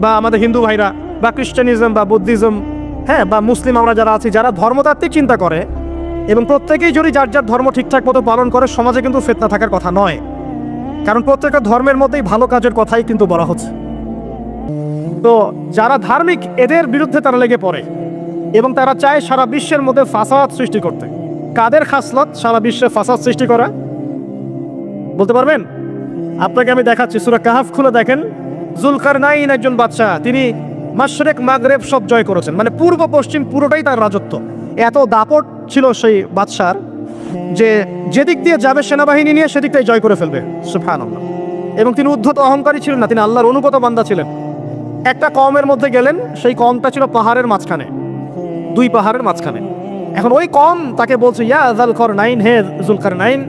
বা আমাদের হিন্দু ভাইরা বা খ্রিস্টানিজম বা বুদ্ধিজম, হ্যাঁ, বা মুসলিম আমরা যারা আছি, যারা ধর্মতাত্ত্বিক চিন্তা করে এবং প্রত্যেকেই যদি যার যার ধর্ম ঠিকঠাক মতো পালন করে, সমাজে কিন্তু ফিতনা থাকার কথা নয়। কারণ প্রত্যেকটা ধর্মের মধ্যেই ভালো কাজের কথাই কিন্তু বলা হচ্ছে। তো যারা ধার্মিক এদের বিরুদ্ধে তারা লেগে পড়ে এবং তারা চায় সারা বিশ্বের মধ্যে ফাসাদ সৃষ্টি করতে। কাদের খাসলত সারা বিশ্বে ফাসাদ সৃষ্টি করা? বলতে পারবেন? আপনাকে আমি দেখাচ্ছি, সূরা কাহাফ খুলে দেখেন। জুলকারনাইন একজন বাদশা, তিনি মাশরিক মাগরেব সব জয় করেছেন, মানে পূর্ব পশ্চিম পুরোটাই তার রাজত্ব। এত দাপট ছিল সেই বাদশার যে যেদিক দিয়ে যাবে সেনাবাহিনী নিয়ে সেদিকটাই জয় করে ফেলবে, সুবহানাল্লাহ। এবং তিনি উদ্ধত অহংকারী ছিলেন না, তিনি আল্লাহর অনুগত বান্দা ছিলেন। একটা কওমের মধ্যে গেলেন, সেই কওমটা ছিল পাহাড়ের মাঝখানে, 2 পাহাড়ের মাঝখানে। এখন ওই কওম তাকে বলছে, ইয়া যুলকারনাইন, হে যুলকারনাইন,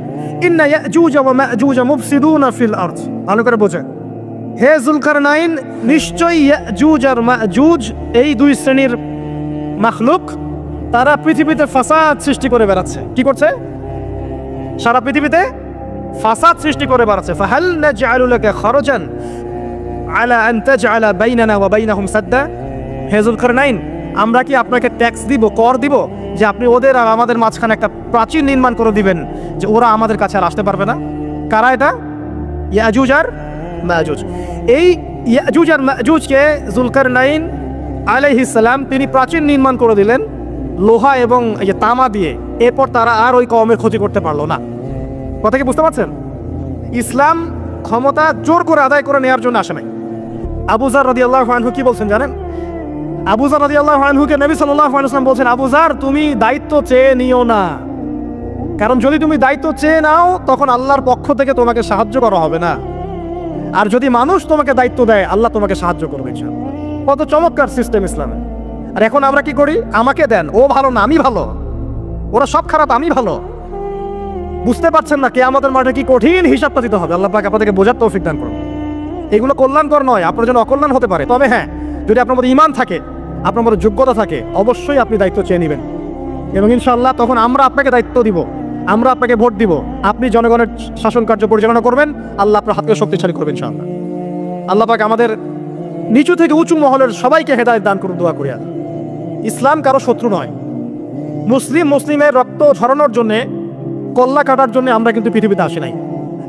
ইন্না ইয়াজুজ ওয়া মাজুজ মুফসিদুনা ফিল আরদ। ভালো করে বোঝে, হে যুলকারনাইন, নিশ্চয়ই ইয়াজুজ আর মাজুজ এই 2 শ্রেণীর মাখলুক, তারা পৃথিবীতে ফাসাদ সৃষ্টি করে বেড়াচ্ছে। কি করছে? সারা পৃথিবীতে ফাসাদ সৃষ্টি করে বেড়াচ্ছে। ফাহাল নাজআলু লাকা খরজান আলা আন তাজআলা বাইনানা ওয়া বাইনাহুম সাদ্দা। হে যুলকারনাইন, আমরা কি আপনাকে ট্যাক্স দিব, কর দিব, যে আপনি ওদের আর আমাদের মাঝখানে একটা প্রাচীর নির্মাণ করে দিবেন যে ওরা আমাদের কাছে আর আসতে পারবে না? কারা এটা? ইয়াজুজ আর মাজুজ। এই ইয়াজুজ আর মাজুজকে যুলকারনাইন আলাইহিস সালাম তিনি প্রাচীর নির্মাণ করে দিলেন লোহা এবং এই যে তামা দিয়ে। এরপর তারা আর ওই কওমের ক্ষতি করতে পারলো না। কথা কি বুঝতে পারছেন? ইসলাম ক্ষমতা জোর করে আদায় করে নেওয়ার জন্য আসে নাই। আবু যার রাদিয়াল্লাহু আনহু কি বলছেন জানেন? আবু যার রাদিয়াল্লাহু আনহুকে নবী সাল্লাল্লাহু আলাইহি ওয়াসাল্লাম বলছেন, আবু যার, তুমি দায়িত্ব চেয়ে নিও না, কারণ যদি তুমি দায়িত্ব চেয়ে নাও তখন আল্লাহর পক্ষ থেকে তোমাকে সাহায্য করা হবে না। আর যদি মানুষ তোমাকে দায়িত্ব দেয়, আল্লাহ তোমাকে সাহায্য করবে ইনশাআল্লাহ। কত চমৎকার সিস্টেম ইসলামে। আর এখন আমরা কি করি? আমাকে দেন, ও ভালো না আমি ভালো, ওরা সব খারাপ আমি ভালো। বুঝতে পারছেন না কিয়ামতের মাঠে কি কঠিন হিসাবটা দিতে হবে। আল্লাহ পাক আপনাদেরকে বোঝার তৌফিক দান করুন। এগুলো কল্যাণকর নয়, আপনার জন্য অকল্যাণ হতে পারে। তবে হ্যাঁ, যদি আপনার মধ্যে ঈমান থাকে, আপনার মধ্যে যোগ্যতা থাকে, অবশ্যই আপনি দায়িত্ব চেয়ে নেবেন এবং ইনশাআল্লাহ তখন আমরা আপনাকে দায়িত্ব দিব, আমরা আপনাকে ভোট দিব, আপনি জনগণের শাসন কার্য পরিচালনা করবেন, আল্লাহ আপনার হাতকে শক্তিশালী করবেন ইনশাআল্লাহ। আল্লাহ পাক আমাদের নিচু থেকে উঁচু মহলের সবাইকে হেদায়েত দান করুন, দোয়া করি। ইসলাম কারো শত্রু নয়। মুসলিমের রক্ত ঝরানোর জন্যে, কল্লা কাটার জন্য আমরা কিন্তু পৃথিবীতে আসি নাই।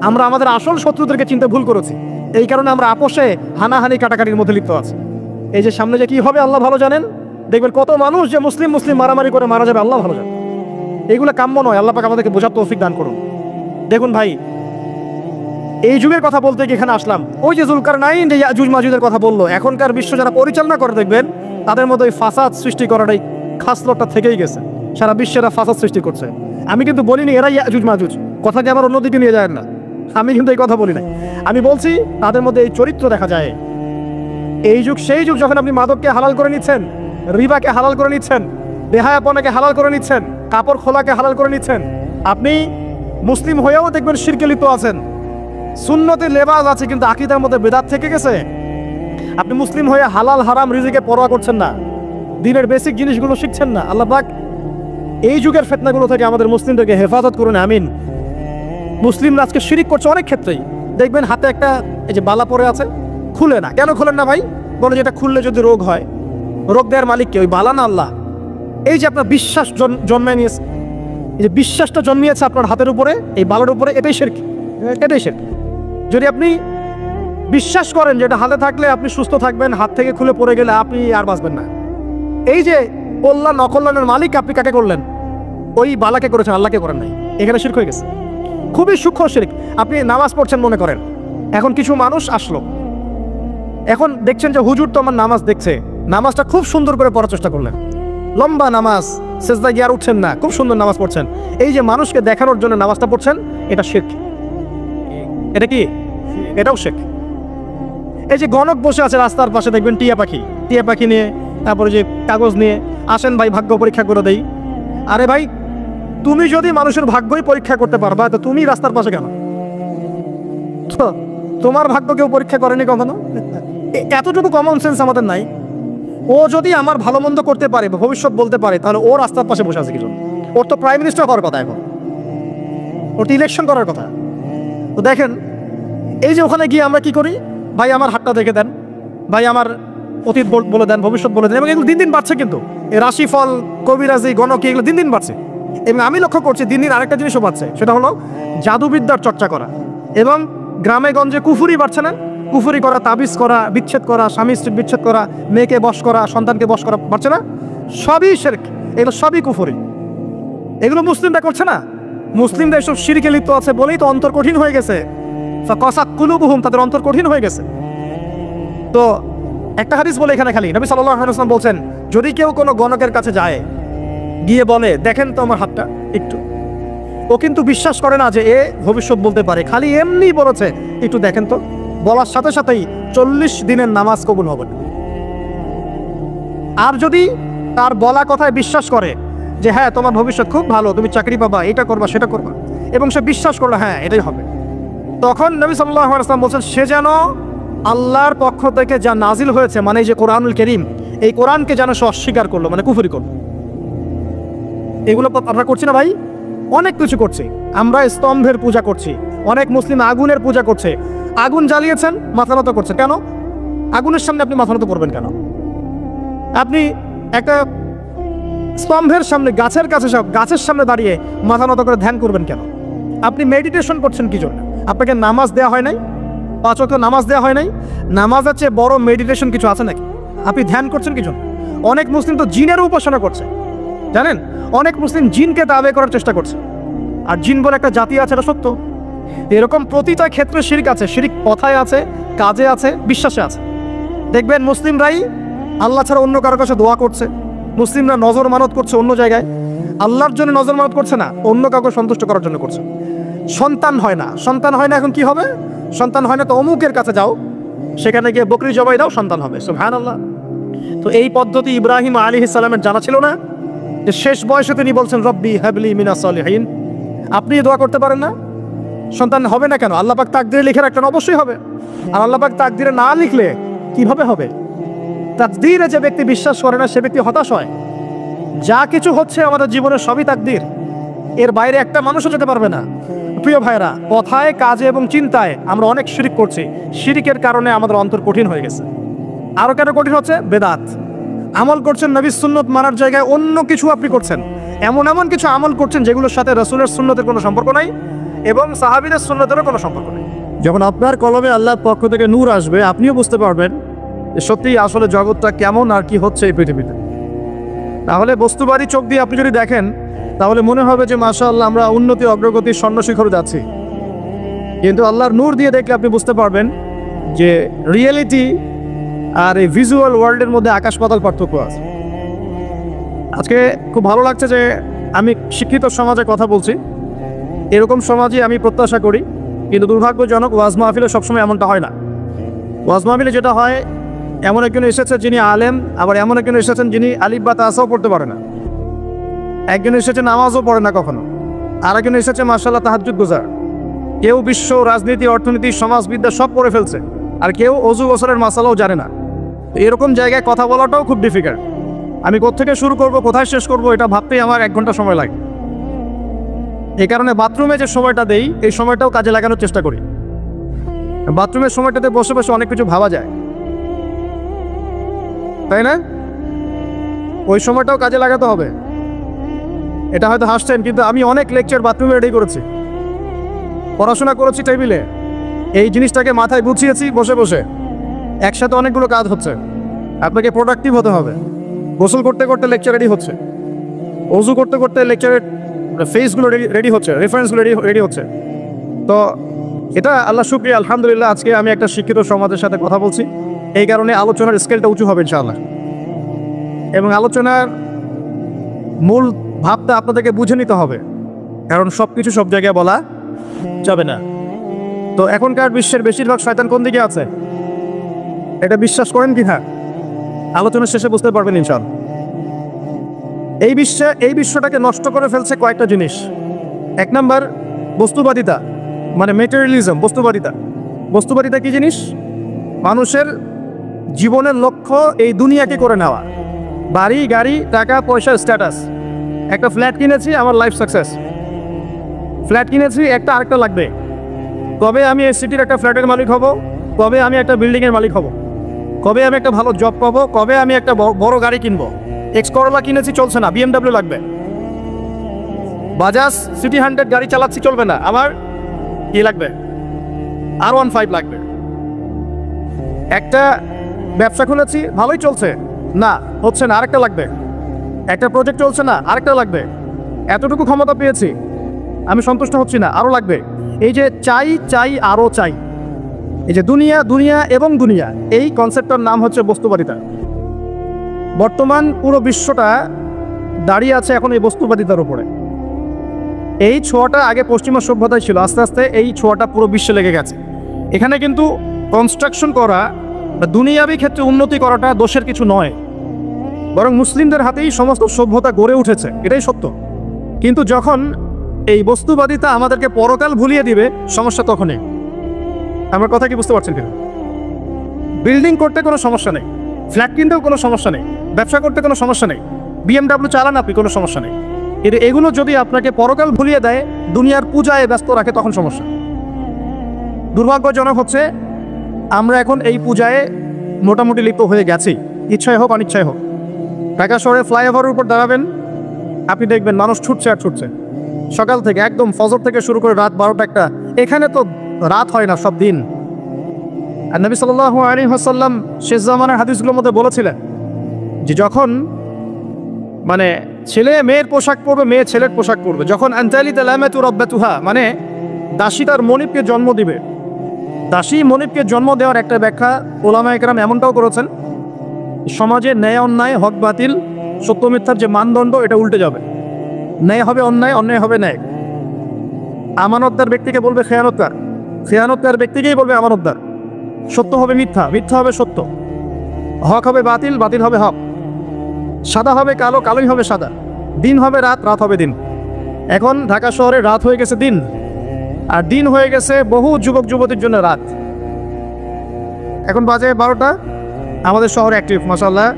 আমরা আমাদের আসল শত্রুদেরকে চিনতে ভুল করেছি। এই কারণে আমরা আপোষে হানাহানি কাটাকাটির মধ্যে লিপ্ত আছি। এই যে সামনে যে কি হবে আল্লাহ ভালো জানেন। দেখবেন কত মানুষ যে মুসলিম মুসলিম মারামারি করে মারা যাবে, আল্লাহ ভালো জানেন। এগুলো কাম্য নয়। আল্লাহ পাক আমাদেরকে বোঝার তৌফিক দান করুন। দেখুন ভাই, এই যুগের কথা বলতে গিয়ে এখানে আসলাম। ওই যে জুলকারনাইন যে ইয়াজুজ মাজুজের কথা বললো, এখনকার বিশ্ব যারা পরিচালনা করে দেখবেন তাদের মধ্যে ওই ফাসাদ সৃষ্টি করাটাই খাসলতটা থেকেই গেছে। সারা বিশ্বেরা ফাসাদ সৃষ্টি করছে। আমি কিন্তু বলিনি এরা ইয়াজুজ মাজুজ, কথাকে আমার অন্যদিকে নিয়ে যায় না, আমি কিন্তু এই কথা বলি নাই। আমি বলছি তাদের মধ্যে এই চরিত্র দেখা যায়। এই যুগ সেই যুগ যখন আপনি মাদককে হালাল করে নিচ্ছেন, রিবাকে হালাল করে নিচ্ছেন, বেহায়াপনাকে হালাল করে নিচ্ছেন, কাপড় খোলাকে হালাল করে নিচ্ছেন। আপনি মুসলিম হয়েও দেখবেন শিরকে লিপ্ত আছেন। সুন্নতে লেবাস আছে কিন্তু আকীদার মধ্যে বেদাত থেকে গেছে। আপনি মুসলিম হয়ে হালাল হারাম রিজিকে পরোয়া করছেন না, দিনের বেসিক জিনিসগুলো শিখছেন না। আল্লাহ পাক এই যুগের ফিতনাগুলো থেকে আমাদের মুসলিমদেরকে হেফাজত করুন, আমিন। মুসলিমরা আজকে শিরিক করছে অনেক ক্ষেত্রেই। দেখবেন হাতে একটা এই যে বালা পরে আছে, খুলে না। কেন খুলেন না ভাই? বলে যেটা খুললে যদি রোগ হয়, রোগ দেওয়ার মালিক কে? ওই বালা না আল্লাহ? এই যে আপনার বিশ্বাস জন্মায় নিয়েছে, এই যে বিশ্বাসটা জন্মিয়েছে আপনার হাতের উপরে, এই বালার উপরে, এটাই শিরক, এটাই শিরক। যদি আপনি বিশ্বাস করেন যে এটা হাতে থাকলে আপনি সুস্থ থাকবেন, হাত থেকে খুলে পড়ে গেলে আপনি আর বাঁচবেন না, এই যে কল্যাণ অকল্যাণের মালিক আপনি কাকে করলেন? ওই বালাকে করেছেন, আল্লাহকে করেন নাই। এখানে শিরক হয়ে গেছে, খুবই সূক্ষ্ম শিরক। আপনি নামাজ পড়ছেন মনে করেন, এখন কিছু মানুষ আসলো, এখন দেখছেন যে হুজুর তো আমার নামাজ দেখছে, নামাজটা খুব সুন্দর করে পড়ার চেষ্টা করলেন, লম্বা নামাজ, সেজদা গিয়ে আর উঠছেন না, খুব সুন্দর নামাজ পড়ছেন। এই যে মানুষকে দেখানোর জন্য নামাজটা পড়ছেন, এটা শিরক। এটা কি? এটাও শিরক। এই যে গণক বসে আছে রাস্তার পাশে, দেখবেন টিয়া পাখি নিয়ে, তারপরে যে কাগজ নিয়ে, আসেন ভাই ভাগ্য পরীক্ষা করে দেই। আরে ভাই, তুমি যদি মানুষের ভাগ্যই পরীক্ষা করতে পারবা তো তুমি রাস্তার পাশে কেন? তোমার ভাগ্য কেউ পরীক্ষা করেনি কখনো? এতটুকু কমন সেন্স আমাদের নাই। ও যদি আমার ভালো মন্দ করতে পারে, ভবিষ্যৎ বলতে পারে, তাহলে ও রাস্তার পাশে বসে আছে কিছু? ওর তো প্রাইম মিনিস্টার হওয়ার কথা, এখন ওর তো ইলেকশন করার কথা। তো দেখেন, এই যে ওখানে গিয়ে আমরা কি করি, ভাই আমার হাতটা দেখে দেন, ভাই আমার অতীত বলে দেন, ভবিষ্যৎ বলে দেন। এবং এগুলো দিন দিন বাড়ছে, কিন্তু এই রাশিফল, কবিরাজি, গণকি, এগুলো দিন দিন বাড়ছে। এবং আমি লক্ষ্য করছি দিন দিন আরেকটা জিনিসও বাড়ছে, সেটা হলো জাদুবিদ্যার চর্চা করা। এবং গ্রামে গঞ্জে কুফুরি বাড়ছে না? কুফুরি করা, তাবিজ করা, বিচ্ছেদ করা, স্বামী স্ত্রী বিচ্ছেদ করা, মেয়েকে বশ করা, সন্তানকে বশ করা বাড়ছে না? সবই শিরক, এগুলো সবই কুফুরি। এগুলো মুসলিমরা করছে না। মুসলিমরা এসব শিরকে লিপ্ত আছে বলেই তো অন্তর কঠিন হয়ে গেছে। ফাকাসাত কুলুবুহুম, তাদের অন্তর কঠিন হয়ে গেছে। তো একটা হাদিস বলে এখানে খালি, নবী সাল্লাল্লাহু আলাইহি ওয়াসাল্লাম বলছেন, যদি কেউ কোনো গণকের কাছে যায়, গিয়ে বলে দেখেন তো আমার হাতটা একটু, ও কিন্তু বিশ্বাস করে না যে এ ভবিষ্যৎ বলতে পারে, খালি এমনি বলেছে একটু দেখেন তো, বলার সাথে সাথেই 40 দিনের নামাজ কবুল হবে না। আর যদি তার বলা কথায় বিশ্বাস করে যে হ্যাঁ তোমার ভবিষ্যৎ খুব ভালো, তুমি চাকরি পাবা, এটা করবা সেটা করবা, এবং সে বিশ্বাস করলো হ্যাঁ এটাই হবে, তখন নবী সাল্লাল্লাহু আলাইহি ওয়াসাল্লাম বলছেন সে যেন আল্লাহর পক্ষ থেকে যা নাজিল হয়েছে, মানে এই যে কোরআনুল কারীম, এই কোরআনকে যেন সে অস্বীকার করলো, মানে কুফরি করলো। এগুলো আমরা করছি না ভাই? অনেক কিছু করছি আমরা। স্তম্ভের পূজা করছি, অনেক মুসলিম আগুনের পূজা করছে। আগুন জ্বালিয়েছেন, মাথা নত করছে কেন? আগুনের সামনে আপনি মাথা নত করবেন কেন? আপনি একটা স্তম্ভের সামনে, গাছের কাছে, সব গাছের সামনে দাঁড়িয়ে মাথা নত করে ধ্যান করবেন কেন? আপনি মেডিটেশন করছেন কি জন্য? আপনাকে নামাজ দেওয়া হয় নাই? 5 ওয়াক্ত নামাজ দেওয়া হয় নাই? নামাজের চেয়ে বড় মেডিটেশন কিছু আছে নাকি? আপনি ধ্যান করছেন কি জন্য? অনেক মুসলিম তো জিনের উপাসনা করছে, জানেন? অনেক মুসলিম জিনকে দাবি করার চেষ্টা করছে, আর জিন বলে একটা জাতি আছে, এটা সত্য। এরকম প্রতিটা ক্ষেত্রে শিরক আছে। শিরক কথায় আছে, কাজে আছে, বিশ্বাসে আছে। দেখবেন মুসলিমরাই আল্লাহ ছাড়া অন্য কারো কাছে দোয়া করছে, মুসলিমরা নজর মানত করছে অন্য জায়গায়, আল্লাহর জন্য নজর মানত করছে না, অন্য কাউকে সন্তুষ্ট করার জন্য করছে। সন্তান হয় না, সন্তান হয় না, এখন কি হবে? সন্তান হয় না তো অমুকের কাছে যাও, সেখানে গিয়ে বকরি জবাই দাও, সন্তান হবে। সুবহানাল্লাহ। তো এই পদ্ধতি ইব্রাহিম আলাইহিস সালামের জানা ছিল না যে শেষ বয়সে তিনি বলছেন রব্বি হাবলি মিনাস সালিহিন? আপনি দোয়া করতে পারেন না? সন্তান হবে না কেন? আল্লাহ পাক তাকদিরে লিখে রাখলেন, অবশ্যই হবে। আর আল্লাহ পাক তাকদিরে না লিখলে কিভাবে হবে? তাকদিরে যে ব্যক্তি বিশ্বাস করে না সে ব্যক্তি হতাশ হয়। যা কিছু হচ্ছে আমাদের জীবনে সবই তাকদির, এর বাইরে একটা মানুষও যেতে পারবে না। প্রিয় ভাইরা, কথায়, কাজে এবং চিন্তায় আমরা অনেক শিরিক করছি। শিরিকের কারণে আমাদের অন্তর কঠিন হয়ে গেছে। আরো কেন কঠিন হচ্ছে? বেদাত। আমল করছেন নবীর সুন্নত মানার জায়গায় অন্য কিছু আপনি করছেন, এমন এমন কিছু আমল করছেন যেগুলোর সাথে রাসূলের সুন্নতের কোনো সম্পর্ক নাই। এবং সাহাবীদের সুন্নতেরও কোনো সম্পর্ক নেই। যখন আপনার কলমে আল্লাহর পক্ষ থেকে নূর আসবে, আপনিও বুঝতে পারবেন যে সত্যিই আসলে জগৎটা কেমন আর কি হচ্ছে এই পৃথিবীতে। তাহলে বস্তুবাদী চোখ দিয়ে আপনি যদি দেখেন, তাহলে মনে হবে যে মাশাআল্লাহ আমরা উন্নতি অগ্রগতির স্বর্ণশিখরে যাচ্ছি। কিন্তু আল্লাহর নূর দিয়ে দেখলে আপনি বুঝতে পারবেন যে রিয়েলিটি আর এই ভিজুয়াল ওয়ার্ল্ডের মধ্যে আকাশ পাতাল পার্থক্য আছে। আজকে খুব ভালো লাগছে যে আমি শিক্ষিত সমাজে কথা বলছি, এরকম সমাজই আমি প্রত্যাশা করি। কিন্তু দুর্ভাগ্যজনক, ওয়াজ মাহফিলে সবসময় এমনটা হয় না। ওয়াজ মাহফিলে যেটা হয়, এমন একজন এসেছে যিনি আলেম, আবার এমন একজন এসেছেন যিনি আলিফ বা তাসাও পড়তে পারে না। একজন এসেছে নামাজও পড়ে না কখনো, আর একজন এসেছে মাশাআল্লাহ তাহাজ্জুদ গুজার। কেউ বিশ্ব রাজনীতি, অর্থনীতি, সমাজবিদ্যা সব পড়ে ফেলছে, আর কেউ অজু গোসলের মাসালাও জানে না। তো এরকম জায়গায় কথা বলাটাও খুব ডিফিকাল্ট। আমি কোত্থেকে শুরু করব, কোথায় শেষ করব, এটা ভাবতেই আমার 1 ঘন্টা সময় লাগে। এই কারণে বাথরুমে যে সময়টা দেই, এই সময়টাও কাজে লাগানোর চেষ্টা করি। বাথরুমের সময়টাতে বসে বসে অনেক কিছু ভাবা যায়, তাই না? ওই সময়টাও কাজে লাগাতে হবে। এটা হয়তো হাসছেন, কিন্তু আমি অনেক লেকচার বাথরুমে রেডি করেছি, পড়াশোনা করেছি টেবিলে, এই জিনিসটাকে মাথায় গুছিয়েছি বসে বসে। একসাথে অনেকগুলো কাজ হচ্ছে, আপনাকে প্রোডাক্টিভ হতে হবে। গোসল করতে করতে লেকচার রেডি হচ্ছে, অজু করতে করতে লেকচারের ফেসগুলো রেডি হচ্ছে, রেফারেন্সগুলো রেডি হচ্ছে। তো এটা আল্লাহ শুকরিয়া, আলহামদুলিল্লাহ আজকে আমি একটা শিক্ষিত সমাজের সাথে কথা বলছি। এই কারণে আলোচনার স্কেলটা উঁচু হবে ইনশাআল্লাহ, এবং আলোচনার মূল ভাবটা আপনাদেরকে বুঝে নিতে হবে, কারণ সব কিছু সব জায়গায় বলা যাবে না। তো এখনকার বিশ্বের বেশিরভাগ শয়তান কোন দিকে আছে, এটা বিশ্বাস করেন কি না? আলোচনার শেষে বুঝতে পারবেন ইনশাআল্লাহ। এই বিশ্বটাকে নষ্ট করে ফেলছে কয়েকটা জিনিস। 1 নাম্বার বস্তুবাদিতা, মানে মেটেরিয়ালিজম। বস্তুবাদিতা কি জিনিস? মানুষের জীবনের লক্ষ্য এই দুনিয়াকে করে নেওয়া, বাড়ি গাড়ি টাকা পয়সা স্ট্যাটাস। একটা ফ্ল্যাট কিনেছি, আমার লাইফ সাকসেস। ফ্ল্যাট কিনেছি, একটা আরেকটা লাগবে। কবে আমি এই সিটির একটা ফ্ল্যাটের মালিক হব, কবে আমি একটা বিল্ডিংয়ের মালিক হব, কবে আমি একটা ভালো জব পাবো, কবে আমি একটা বড় গাড়ি কিনবো। এক্স করোলা কিনেছি, চলছে না, BMW লাগবে। বাজাজ সিটি 100 গাড়ি চালাচ্ছি, চলবে না, আমার কি লাগবে? R15 লাগবে। একটা ব্যবসা খুলেছি, ভালোই চলছে, না হচ্ছে না, আরেকটা লাগবে। একটা প্রজেক্ট চলছে না, আরেকটা লাগবে। এতটুকু ক্ষমতা পেয়েছি, আমি সন্তুষ্ট হচ্ছি না, আরও লাগবে। এই যে চাই চাই আরও চাই, এই যে দুনিয়া দুনিয়া এবং দুনিয়া, এই কনসেপ্টটার নাম হচ্ছে বস্তুবাদিতা। বর্তমান পুরো বিশ্বটা দাঁড়িয়ে আছে এখন এই বস্তুবাদিতার উপরে। এই ছোঁয়াটা আগে পশ্চিমা সভ্যতায় ছিল, আস্তে আস্তে এই ছোঁয়াটা পুরো বিশ্বে লেগে গেছে। এখানে কিন্তু কনস্ট্রাকশন করা বা দুনিয়াবী ক্ষেত্রে উন্নতি করাটা দোষের কিছু নয়, বরং মুসলিমদের হাতেই সমস্ত সভ্যতা গড়ে উঠেছে, এটাই সত্য। কিন্তু যখন এই বস্তুবাদিতা আমাদেরকে পরকাল ভুলিয়ে দিবে, সমস্যা তখনই। আমার কথা কি বুঝতে পারছেন কিনা? বিল্ডিং করতে কোনো সমস্যা নেই, ফ্ল্যাট কিনতেও কোনো সমস্যা নেই, ব্যবসা করতে কোনো সমস্যা নেই, BMW চালান আপনি, কোনো সমস্যা নেই। কিন্তু এগুলো যদি আপনাকে পরকাল ভুলিয়ে দেয়, দুনিয়ার পূজায় ব্যস্ত রাখে, তখন সমস্যা। দুর্ভাগ্যজনক হচ্ছে আমরা এখন এই পূজায় মোটামুটি লিপ্ত হয়ে গেছি, ইচ্ছায় হোক অনিচ্ছায় হোক। ঢাকা শহরে ফ্লাইওভারের উপর দাঁড়াবেন, আপনি দেখবেন মানুষ ছুটছে আর ছুটছে, সকাল থেকে একদম ফজর থেকে শুরু করে রাত 12টা 1টা। এখানে তো রাত হয় না, সব দিন। আর নবী সাল্লাল্লাহু আলাইহি ওয়াসাল্লাম শেষ জামানার হাদিসগুলোর মধ্যে বলেছিলেন যে যখন মানে ছেলে মেয়ের পোশাক পরবে, মেয়ে ছেলের পোশাক পরবে, যখন আনতালিত লামাতু রাব্বাতুহা, মানে দাসী তার মনিবকে জন্ম দিবে। দাসী মনিবকে জন্ম দেওয়ার একটা ব্যাখ্যা ওলামায়ে কেরাম এমনটাও করেছেন, সমাজে ন্যায় অন্যায়, হক বাতিল, সত্য মিথ্যার যে মানদণ্ড, এটা উল্টে যাবে। ন্যায় হবে অন্যায়, অন্যায় হবে ন্যায়। আমানতদার ব্যক্তিকে বলবে খেয়ানতদার, খেয়ানতদার ব্যক্তিকেই বলবে আমানতদার। সত্য হবে মিথ্যা, মিথ্যা হবে সত্য। হক হবে বাতিল, বাতিল হবে হক। সাদা হবে কালো, কালোই হবে সাদা। দিন হবে রাত, রাত হবে দিন। এখন ঢাকা শহরে রাত হয়ে গেছে দিন, আর দিন হয়ে গেছে বহু যুবক যুবতীর জন্য রাত। এখন বাজে 12টা, আমাদের শহর অ্যাক্টিভ মাশাআল্লাহ।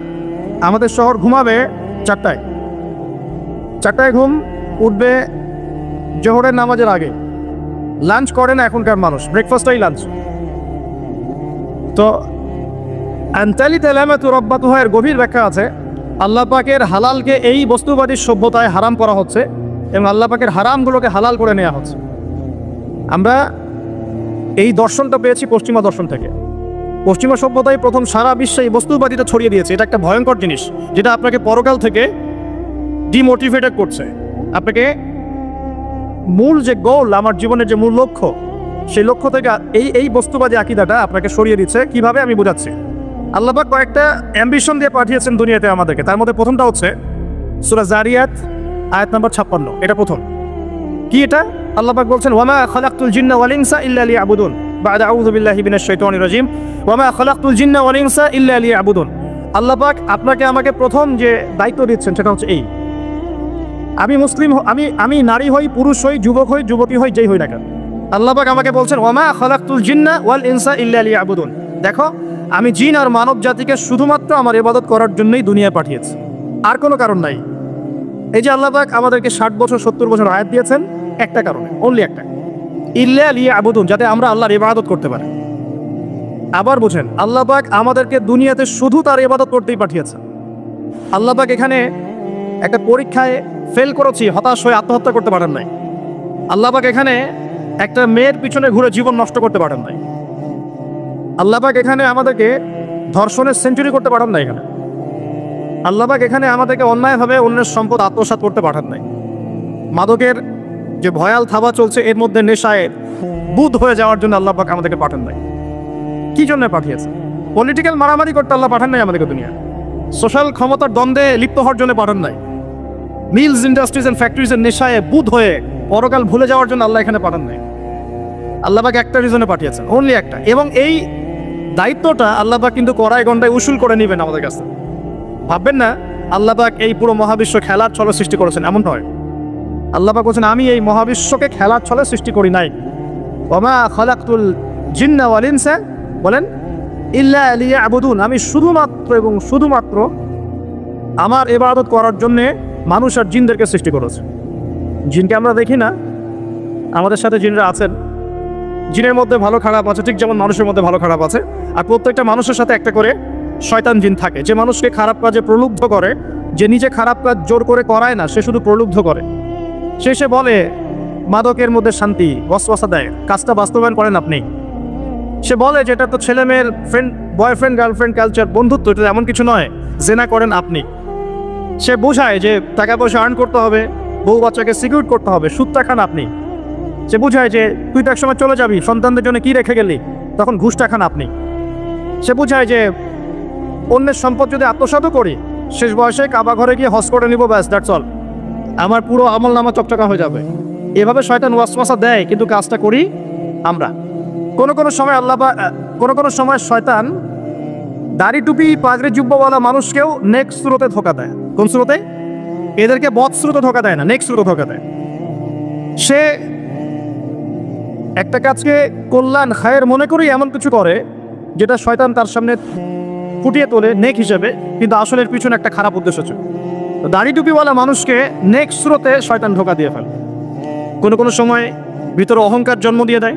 আমাদের শহর ঘুমাবে 4টায়, 4টায় ঘুম উঠবে জোহরের নামাজের আগে। লাঞ্চ করে না এখনকার মানুষ, ব্রেকফাস্টটাই লাঞ্চ। তো আনতালিত লামাতু রাব্বাতুহা এর গভীর ব্যাখ্যা আছে। আল্লাহ পাকের হালালকে এই বস্তুবাদী সভ্যতায় হারাম করা হচ্ছে, এবং আল্লাহ পাকের হারামগুলোকে হালাল করে নেওয়া হচ্ছে। আমরা এই দর্শনটা পেয়েছি পশ্চিমা দর্শন থেকে। পশ্চিমা সভ্যতায় প্রথম সারা বিশ্বে এই বস্তুবাদিতা ছড়িয়ে দিয়েছে। এটা একটা ভয়ঙ্কর জিনিস, যেটা আপনাকে পরকাল থেকে ডিমোটিভেটেড করছে। আপনাকে মূল যে গোল, আমার জীবনের যে মূল লক্ষ্য, সেই লক্ষ্য থেকে এই বস্তুবাদী আকীদাটা আপনাকে সরিয়ে দিচ্ছে। কিভাবে আমি বোঝাচ্ছি। আল্লাহ পাক কয়েকটা অ্যাম্বিশন দিয়ে পাঠিয়েছেন দুনিয়াতে আমাদেরকে। তার মধ্যে প্রথমটা হচ্ছে সূরা জারিয়াত আয়াত নম্বর 56। এটা প্রথম। কি এটা? আল্লাহ পাক বলছেন, ওয়ামা খালাকতুল জিন্না ওয়াল ইনসা ইল্লা লিয়াবুদুন, বা'দা আউযু বিল্লাহি মিনাশ শাইতানির রাজিম, ওয়ামা খালাকতুল জিন্না ওয়াল ইনসা ইল্লা লিয়াবুদুন। আল্লাহ পাক আপনাকে আমাকে প্রথম যে দায়িত্ব দিচ্ছেন সেটা হচ্ছে এই, আমি মুসলিম, আমি নারী হই, পুরুষ হই, যুবক হই, যুবতী হই, যেই হই না কেন, আল্লাহ পাক আমাকে বলছেন, ওয়ামা খালাকতুল জিন্না ওয়াল ইনসা ইল্লা লিয়াবুদুন। দেখো, আমি জিন আর মানব জাতিকে শুধুমাত্র আমার ইবাদত করার জন্যই দুনিয়ায় পাঠিয়েছি, আর কোনো কারণ নাই। এই যে আল্লাহ পাক আমাদেরকে 60 বছর 70 বছর হায়াত দিয়েছেন একটা কারণে, অনলি একটা, ইল্লা লিয়াবুদুন, যাতে আমরা আল্লাহর ইবাদত করতে পারি। আবার বুঝেন, আল্লাহ পাক আমাদেরকে দুনিয়াতে শুধু তার ইবাদত করতেই পাঠিয়েছেন। আল্লাহ পাক এখানে একটা পরীক্ষায় ফেল করেছি হতাশ হয়ে আত্মহত্যা করতে পারেন নাই। আল্লাহ পাক এখানে একটা মেয়ের পিছনে ঘুরে জীবন নষ্ট করতে পারেন নাই। আল্লাহ পাক এখানে আমাদেরকে ধর্ষণের সেঞ্চুরি করতে পারেন নাই। এখানে আল্লাহ পাক এখানে আমাদেরকে অন্যায়ভাবে অন্যের সম্পদ আত্মসাৎ করতে পাঠান নাই। মাদকের যে ভয়াল থাবা চলছে, এর মধ্যে নেশায় বুধ হয়ে যাওয়ার জন্য আল্লাহ পাক আমাদেরকে পাঠান নাই। কি জন্য পাঠিয়েছে? পলিটিক্যাল মারামারি করতে আল্লাহ পাঠান নাই আমাদেরকে দুনিয়া। সোশ্যাল ক্ষমতার দ্বন্দ্বে লিপ্ত হওয়ার জন্য পাঠান নাই। মিলস, ইন্ডাস্ট্রিজ এন্ড ফ্যাক্টরিজের নেশায় বুধ হয়ে পরকাল ভুলে যাওয়ার জন্য আল্লাহ এখানে পাঠান নাই। আল্লাহ পাক একটা রিজনে পাঠিয়েছেন, অনলি একটা। এবং এই দায়িত্বটা আল্লাহ পাক কিন্তু কড়াই গন্ডায় উসুল করে নেবেন আমাদের কাছে। ভাববেন না আল্লাহ পাক এই পুরো মহাবিশ্ব খেলার ছলে সৃষ্টি করেছেন, এমন নয়। আল্লাহ পাক বলছেন, আমি এই মহাবিশ্বকে খেলার ছলে সৃষ্টি করি নাই। ওমা খালাকতুল জিন্না ওয়াল ইনসা, বলেন, ইল্লা লিয়াবুদুন, আমি শুধুমাত্র এবং শুধুমাত্র আমার ইবাদত করার জন্যে মানুষ আর জিনদেরকে সৃষ্টি করেছে। জিনকে আমরা দেখি না, আমাদের সাথে জিনরা আছেন। জিনের মধ্যে ভালো খারাপ আছে, ঠিক যেমন মানুষের মধ্যে ভালো খারাপ আছে। আর প্রত্যেকটা মানুষের সাথে একটা করে শয়তান জিন থাকে, যে মানুষকে খারাপ কাজে প্রলুব্ধ করে, যে নিজে খারাপ কাজ জোর করে করায় না, সে শুধু প্রলুব্ধ করে। সে বলে মাদকের মধ্যে শান্তি, ওয়াসওয়াসা দেয়, কাজটা বাস্তবায়ন করেন আপনি। সে বলে যে এটা তো ছেলে মেয়ের ফ্রেন্ড, বয়ফ্রেন্ড গার্লফ্রেন্ড কালচার, বন্ধুত্ব, এটা এমন কিছু নয়, জেনা করেন আপনি। সে বোঝায় যে টাকা পয়সা আর্ন করতে হবে, বউ বাচ্চাকে সিকিউর করতে হবে, সুদটা খান আপনি। সে বোঝায় যে তুই তো একসময় চলে যাবি, সন্তানদের জন্য কি রেখে গেলি, তখন ঘুষটা খান আপনি। সে বোঝায় যে অন্যের সম্পদ যদি আত্মসাৎও করি, শেষ বয়সে কাবা ঘরে গিয়ে হজ করে নিব, ব্যাস, দ্যাটস অল, আমার পুরো আমল নামা চকচকা হয়ে যাবে। এভাবে শয়তান ওয়াসওয়াসা দেয়, কিন্তু কাজটা করি আমরা। কোনো সময় কোনো সময় শয়তান দাড়ি টুপি পাগড়ি জুব্বাওয়ালা মানুষকেও নেক্সট স্রোতে ধোকা দেয়। কোন স্রোতে? এদেরকে বদ স্রোতে ধোকা দেয় না, নেক্সট স্রোতে ধোকা দেয়। সে একটা কাজকে কল্যাণ খায়ের মনে করেই এমন কিছু করে যেটা শয়তান তার সামনে ফুটিয়ে তোলে নেক হিসেবে, কিন্তু আসলে এর পিছনে একটা খারাপ উদ্দেশ্য ছিল। তো দাড়ি টুপিওয়ালা মানুষকে নেক্সট স্রোতে শয়তান ধোকা দিয়ে ফেলে। কোনো সময় ভিতরে অহংকার জন্ম দিয়ে দেয়,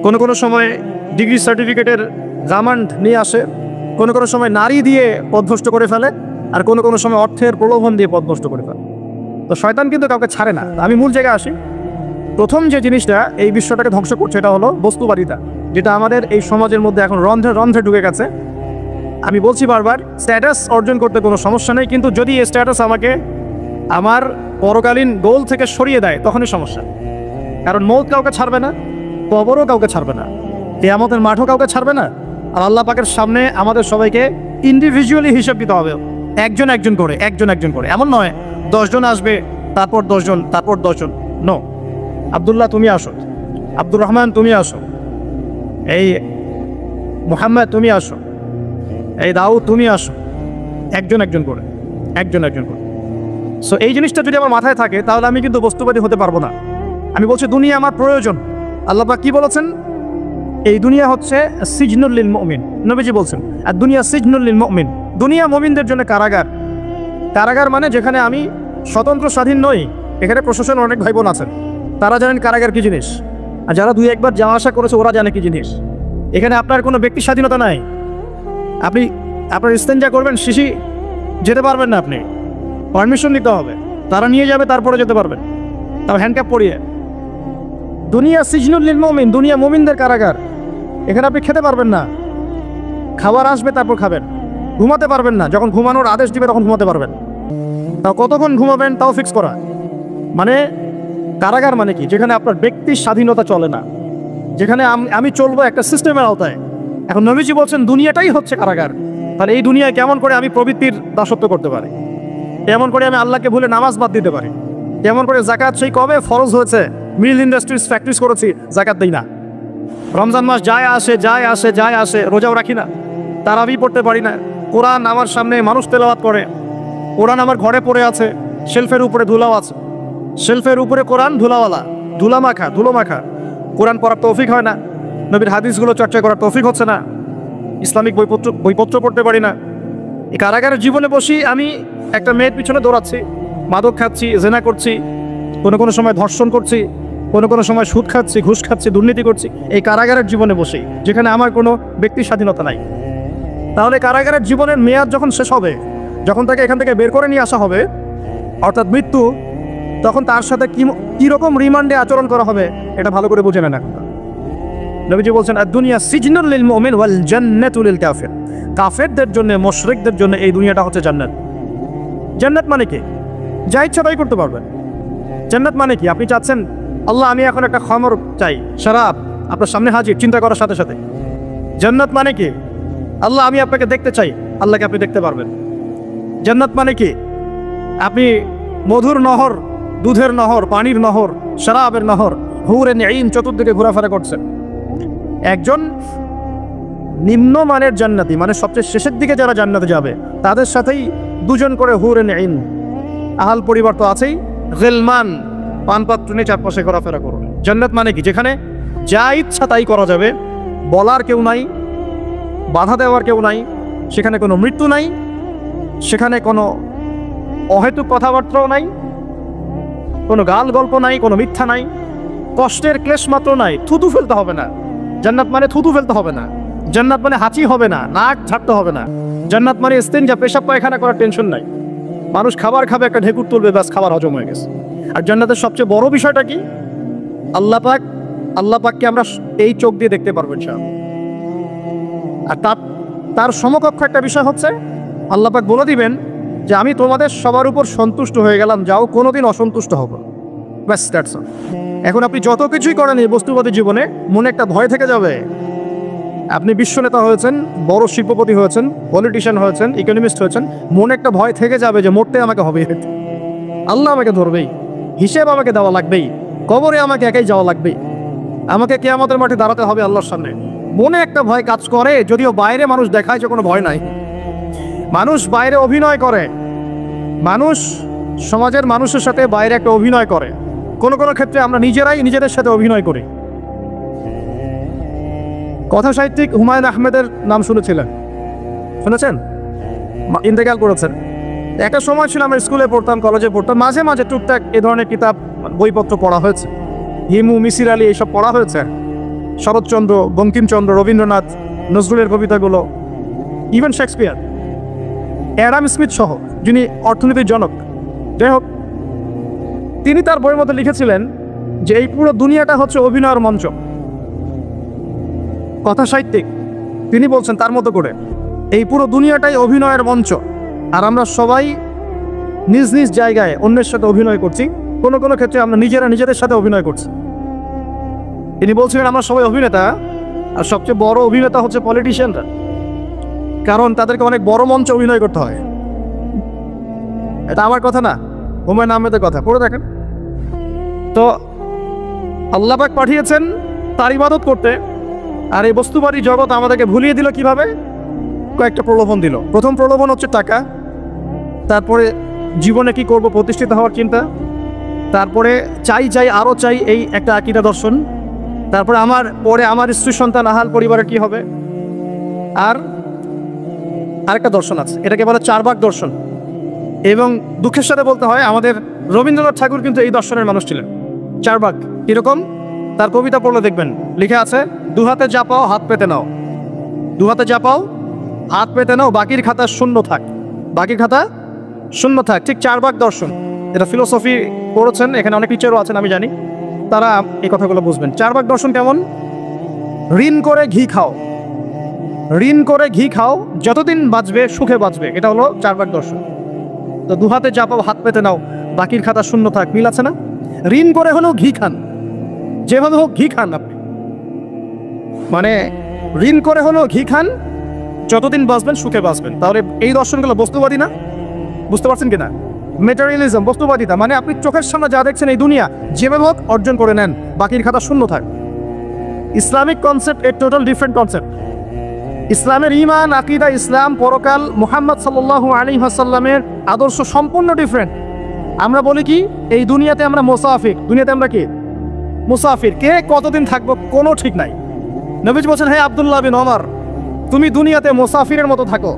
কোনো সময় ডিগ্রি সার্টিফিকেটের গামান্ড নিয়ে আসে, কোনো সময় নারী দিয়ে পথভ্রষ্ট করে ফেলে, আর কোনো সময় অর্থের প্রলোভন দিয়ে পথভ্রষ্ট করে ফেলে। তো শয়তান কিন্তু কাউকে ছাড়ে না। আমি মূল জায়গায় আসি। প্রথম যে জিনিসটা এই বিশ্বটাকে ধ্বংস করছে, এটা হলো বস্তুবাদিতা, যেটা আমাদের এই সমাজের মধ্যে এখন রন্ধ্রে রন্ধ্রে ঢুকে গেছে। আমি বলছি বারবার, স্ট্যাটাস অর্জন করতে কোনো সমস্যা নেই, কিন্তু যদি এই স্ট্যাটাস আমাকে আমার পরকালীন গোল থেকে সরিয়ে দেয়, তখনই সমস্যা। কারণ মৌত কাউকে ছাড়বে না, কবরও কাউকে ছাড়বে না, কিয়ামতের মাঠও কাউকে ছাড়বে না। আর আল্লাহ পাকের সামনে আমাদের সবাইকে ইন্ডিভিজুয়ালি হিসাব দিতে হবে, একজন একজন করে। এমন নয় 10 জন আসবে, তারপর 10 জন, তারপর 10 জন। নো, আব্দুল্লাহ তুমি আসো, আব্দুর রহমান তুমি আসো, এই মুহাম্মদ তুমি আসো, এই দাউদ তুমি আসো, একজন একজন করে। সো এই জিনিসটা যদি আমার মাথায় থাকে, তাহলে আমি কিন্তু বস্তুবাদী হতে পারবো না। আমি বলছি দুনিয়া আমার প্রয়োজন। আল্লাহ পাক কি বলেছেন? এই দুনিয়া হচ্ছে সিজনুল লিল মুমিন, নবীজি বলছেন, আর দুনিয়া সিজনুল লিল মুমিন, দুনিয়া মুমিনদের জন্য কারাগার। কারাগার মানে যেখানে আমি স্বতন্ত্র স্বাধীন নই। এখানে প্রশাসন অনেক ভাই বোন আছেন, তারা জানেন কারাগার কি জিনিস, আর যারা 2-1 যাওয়া আসা করেছে ওরা জানে কি জিনিস। এখানে আপনার কোনো ব্যক্তি স্বাধীনতা নাই। আপনি আপনার ইস্তেঞ্জা করবেন, শিশি যেতে পারবেন না, আপনি পারমিশন নিতে হবে, তারা নিয়ে যাবে, তারপরে যেতে পারবেন, তাও হ্যান্ডক্যাপ পরিয়ে। দুনিয়া সিজনুল লিল মুমিন, দুনিয়া মুমিনদের কারাগার। এখানে আপনি খেতে পারবেন না, খাবার আসবে তারপর খাবেন। ঘুমাতে পারবেন না, যখন ঘুমানোর আদেশ দিবে তখন ঘুমাতে পারবেন। তাও কতক্ষণ ঘুমাবেন তাও ফিক্স করা। মানে কারাগার মানে কি? যেখানে আপনার ব্যক্তির স্বাধীনতা চলে না, যেখানে আমি চলবো একটা সিস্টেমের আওতায়। এখন নবীজি বলছেন দুনিয়াটাই হচ্ছে কারাগার। তাহলে এই দুনিয়ায় কেমন করে আমি প্রবৃত্তির দাসত্ব করতে পারি? কেমন করে আমি আল্লাহকে ভুলে নামাজ বাদ দিতে পারি? কেমন করে জাকাত সেই কবে ফরজ হয়েছে, মিল ইন্ডাস্ট্রিজ ফ্যাক্টরিজ করেছি, জাকাত দিই না। রমজান মাস যায় আসে, রোজাও রাখি না, তারাবি পড়তে পারি না। কোরআন আমার সামনে মানুষ তেলাওয়াত করে, কোরআন আমার ঘরে পড়ে আছে, শেলফের উপরে ধুলাও আছে, শেলফের উপরে কোরআন ধুলাওয়ালা, ধুলো মাখা। কোরআন পড়ার তৌফিক হয় না, নবীর হাদিসগুলো চর্চা করার তৌফিক হচ্ছে না, ইসলামিক বইপত্র পড়তে পারি না। এই কারাগারের জীবনে বসি আমি একটা মেয়ের পিছনে দৌড়াচ্ছি, মাদক খাচ্ছি, জেনা করছি, কোনো সময় ধর্ষণ করছি, কোনো সময় সুদ খাচ্ছি, ঘুষ খাচ্ছি, দুর্নীতি করছি, এই কারাগারের জীবনে বসেই, যেখানে আমার কোনো ব্যক্তির স্বাধীনতা নাই। তাহলে কারাগারের জীবনের মেয়াদ যখন শেষ হবে, যখন তাকে এখান থেকে বের করে নিয়ে আসা হবে, অর্থাৎ মৃত্যু, তখন তার সাথে কীরকম রিমান্ডে আচরণ করা হবে এটা ভালো করে বুঝে নেন। নবীজি বলছেন দুনিয়া সিজনুল লিল মুমিন ওয়াল জান্নাতু লিল কাফির। কাফেরদের জন্য, মুশরিকদের জন্য এই দুনিয়াটা হচ্ছে জান্নাত। জান্নাত মানে কি? যা ইচ্ছা তাই করতে পারবেন। জান্নাত মানে কি? আপনি চাচ্ছেন আল্লাহ আমি এখন একটা খামর চাই, শরাব আপনার সামনে হাজির, চিন্তা করার সাথে সাথে। জান্নাত মানে কি? আল্লাহ আমি আপনাকে দেখতে চাই, আল্লাহকে আপনি দেখতে পারবেন। জান্নাত মানে কি? আপনি মধুর নহর, দুধের নহর, পানির নহর, শরাবের নহর, হুরে নাঈম চতুর্দিকে ঘোরাফেরা করছেন। একজন নিম্নমানের জান্নাতি, মানে সবচেয়ে শেষের দিকে যারা জান্নাতে যাবে, তাদের সাথেই দুজন করে হুরে নাঈম, আহাল পরিবার তো আছেই, গিলমান পানপাত্র নিয়ে চারপাশে ঘোরাফেরা করবে। জান্নাত মানে কি? যেখানে যা ইচ্ছা তাই করা যাবে, বলার কেউ নাই, বাধা দেওয়ার কেউ নাই, সেখানে কোনো মৃত্যু নাই, সেখানে কোনো অহেতুক কথাবার্তাও নাই, কোনো গাল গল্প নাই, কোনো মিথ্যা নাই, কষ্টের ক্লেশ মাত্র নাই, থুতু ফেলতে হবে না। জান্নাত মানে থুতু ফেলতে হবে না, জান্নাত মানে হাঁচি হবে না, নাক ঝাড়তে হবে না, জান্নাত মানে ইস্তেঞ্জা, পেশাব পায়খানা করার টেনশন নাই। মানুষ খাবার খাবে, একটা ঢেকুর তুলবে, ব্যাস খাবার হজম হয়ে গেছে। আর জান্নাতের সবচেয়ে বড় বিষয়টা কি? আল্লাহ পাককে আমরা এই চোখ দিয়ে দেখতে পারবো ইনশাআল্লাহ। আর তার সমকক্ষ একটা বিষয় হচ্ছে আল্লাহ পাক বলে দিবেন যে আমি তোমাদের সবার উপর সন্তুষ্ট হয়ে গেলাম, যাও কোনোদিন অসন্তুষ্ট হবো। ব্যাস, দ্যাটস অল। এখন আপনি যত কিছুই করেন এই বস্তুবাদী জীবনে, মনে একটা ভয় থেকে যাবে। আপনি বিশ্বনেতা হয়েছেন, বড় শিল্পপতি হয়েছেন, পলিটিশিয়ান হয়েছেন, ইকোনমিস্ট হয়েছেন, মনে একটা ভয় থেকে যাবে যে মরতে আমাকে হবে, আল্লাহ আমাকে ধরবেই, হিসেব আমাকে দেওয়া লাগবেই, কবরে আমাকে একাই যাওয়া লাগবেই, আমাকে কিয়ামতের মাঠে দাঁড়াতে হবে আল্লাহর সামনে। মনে একটা ভয় কাজ করে, যদিও বাইরে মানুষ দেখায় যে কোনো ভয় নাই। মানুষ বাইরে অভিনয় করে, মানুষ সমাজের মানুষের সাথে বাইরে একটা অভিনয় করে। কোনো ক্ষেত্রে আমরা নিজেরাই নিজেদের সাথে অভিনয় করি। কথা সাহিত্যিক হুমায়ুন আহমেদের নাম শুনেছেন? ইন্তেকাল করেছেন। একটা সময় ছিল আমরা স্কুলে পড়তাম, কলেজে পড়তাম, মাঝে মাঝে টুকটাক এ ধরনের কিতাব, বইপত্র পড়া হয়েছে। হিমু, মিসির আলী এইসব পড়া হয়েছে, শরৎচন্দ্র, বঙ্কিমচন্দ্র, রবীন্দ্রনাথ, নজরুলের কবিতাগুলো, ইভেন শেক্সপিয়ার, অ্যাডাম স্মিথ সহ, যিনি অর্থনীতির জনক। যাই হোক, তিনি তার বইয়ের মধ্যে লিখেছিলেন যে এই পুরো দুনিয়াটা হচ্ছে অভিনয়ের মঞ্চ। কথা সাহিত্যিক তিনি বলছেন তার মতো করে এই পুরো দুনিয়াটাই অভিনয়ের মঞ্চ, আর আমরা সবাই নিজ নিজ জায়গায় অন্যের সাথে অভিনয় করছি। কোনো ক্ষেত্রে আমরা নিজেদের সাথে অভিনয় করছি। তিনি বলছিলেন আমরা সবাই অভিনেতা, আর সবচেয়ে বড় অভিনেতা হচ্ছে পলিটিশিয়ানরা, কারণ তাদেরকে অনেক বড় মঞ্চে অভিনয় করতে হয়। এটা আমার কথা না, হুমায়ুন আহমেদের কথা, পড়ে দেখেন। তো আল্লাহ পাক পাঠিয়েছেন তার ইবাদত করতে, আর এই বস্তুবাদী জগৎ আমাদেরকে ভুলিয়ে দিল কিভাবে? কয়েকটা প্রলোভন দিল। প্রথম প্রলোভন হচ্ছে টাকা, তারপরে জীবনে কি করব, প্রতিষ্ঠিত হওয়ার চিন্তা, তারপরে চাই আরও চাই, এই একটা আকীদা দর্শন, তারপরে আমার স্ত্রী সন্তান আহাল পরিবারের কি হবে, আর আরেকটা দর্শন আছে, এটাকে বলে চারবাক দর্শন। এবং দুঃখের সাথে বলতে হয় আমাদের রবীন্দ্রনাথ ঠাকুর কিন্তু এই দর্শনের মানুষ ছিলেন। চারবাক কিরকম? তার কবিতা পড়লে দেখবেন লিখে আছে, দুহাতে যা পাও হাত পেতে নাও, দুহাতে যা পাও হাত পেতে নাও, বাকির খাতা শূন্য থাক, বাকির খাতা শূন্য থাক। ঠিক চারবাক দর্শন, এটা ফিলোসফি পড়েছেন, এখানে অনেক টিচারও আছেন আমি জানি। তারা এই কথাগুলো বুঝবেন। 4 ভাগ দর্শন কেমন? ঋণ করে ঘি খাও, ঋণ করে ঘি খাও, যতদিন বাঁচবে সুখে বাঁচবে, এটা হলো 4 ভাগ দর্শন। তো 2 হাতে চাপাও, হাত পেতে নাও, বাকির খাতা শূন্য থাক, মিল আছে না? ঋণ করে হলেও ঘি খান, যেভাবে হোক ঘি খান আপনি, মানে ঋণ করে হলেও ঘি খান, যতদিন বাঁচবেন সুখে বাঁচবেন। তাহলে এই দর্শনগুলো বস্তুবাদী না? বুঝতে পারছেন কিনা? মেটেরিয়ালিজম, বস্তুবাদিতা, মানে আপনি চোখের সামনে যা দেখছেন এই দুনিয়া, যেভাবে হোক অর্জন করে নেন, বাকির খাতা শূন্য থাক। ইসলামিক কনসেপ্ট এর টোটাল ডিফারেন্ট কনসেপ্ট। ইসলামের ঈমান, আকীদা, ইসলাম, পরকাল, মুহাম্মদ সাল্লাল্লাহু আলাইহি ওয়াসাল্লামের আদর্শ সম্পূর্ণ ডিফারেন্ট। আমরা বলি কি, এই দুনিয়াতে আমরা মুসাফির, দুনিয়াতে আমরা কি মুসাফির, কে কতদিন থাকবো কোনো ঠিক নাই। নবীজি বলছেন, হে আব্দুল্লাহ বিন ওমর, তুমি দুনিয়াতে মুসাফিরের মতো থাকো,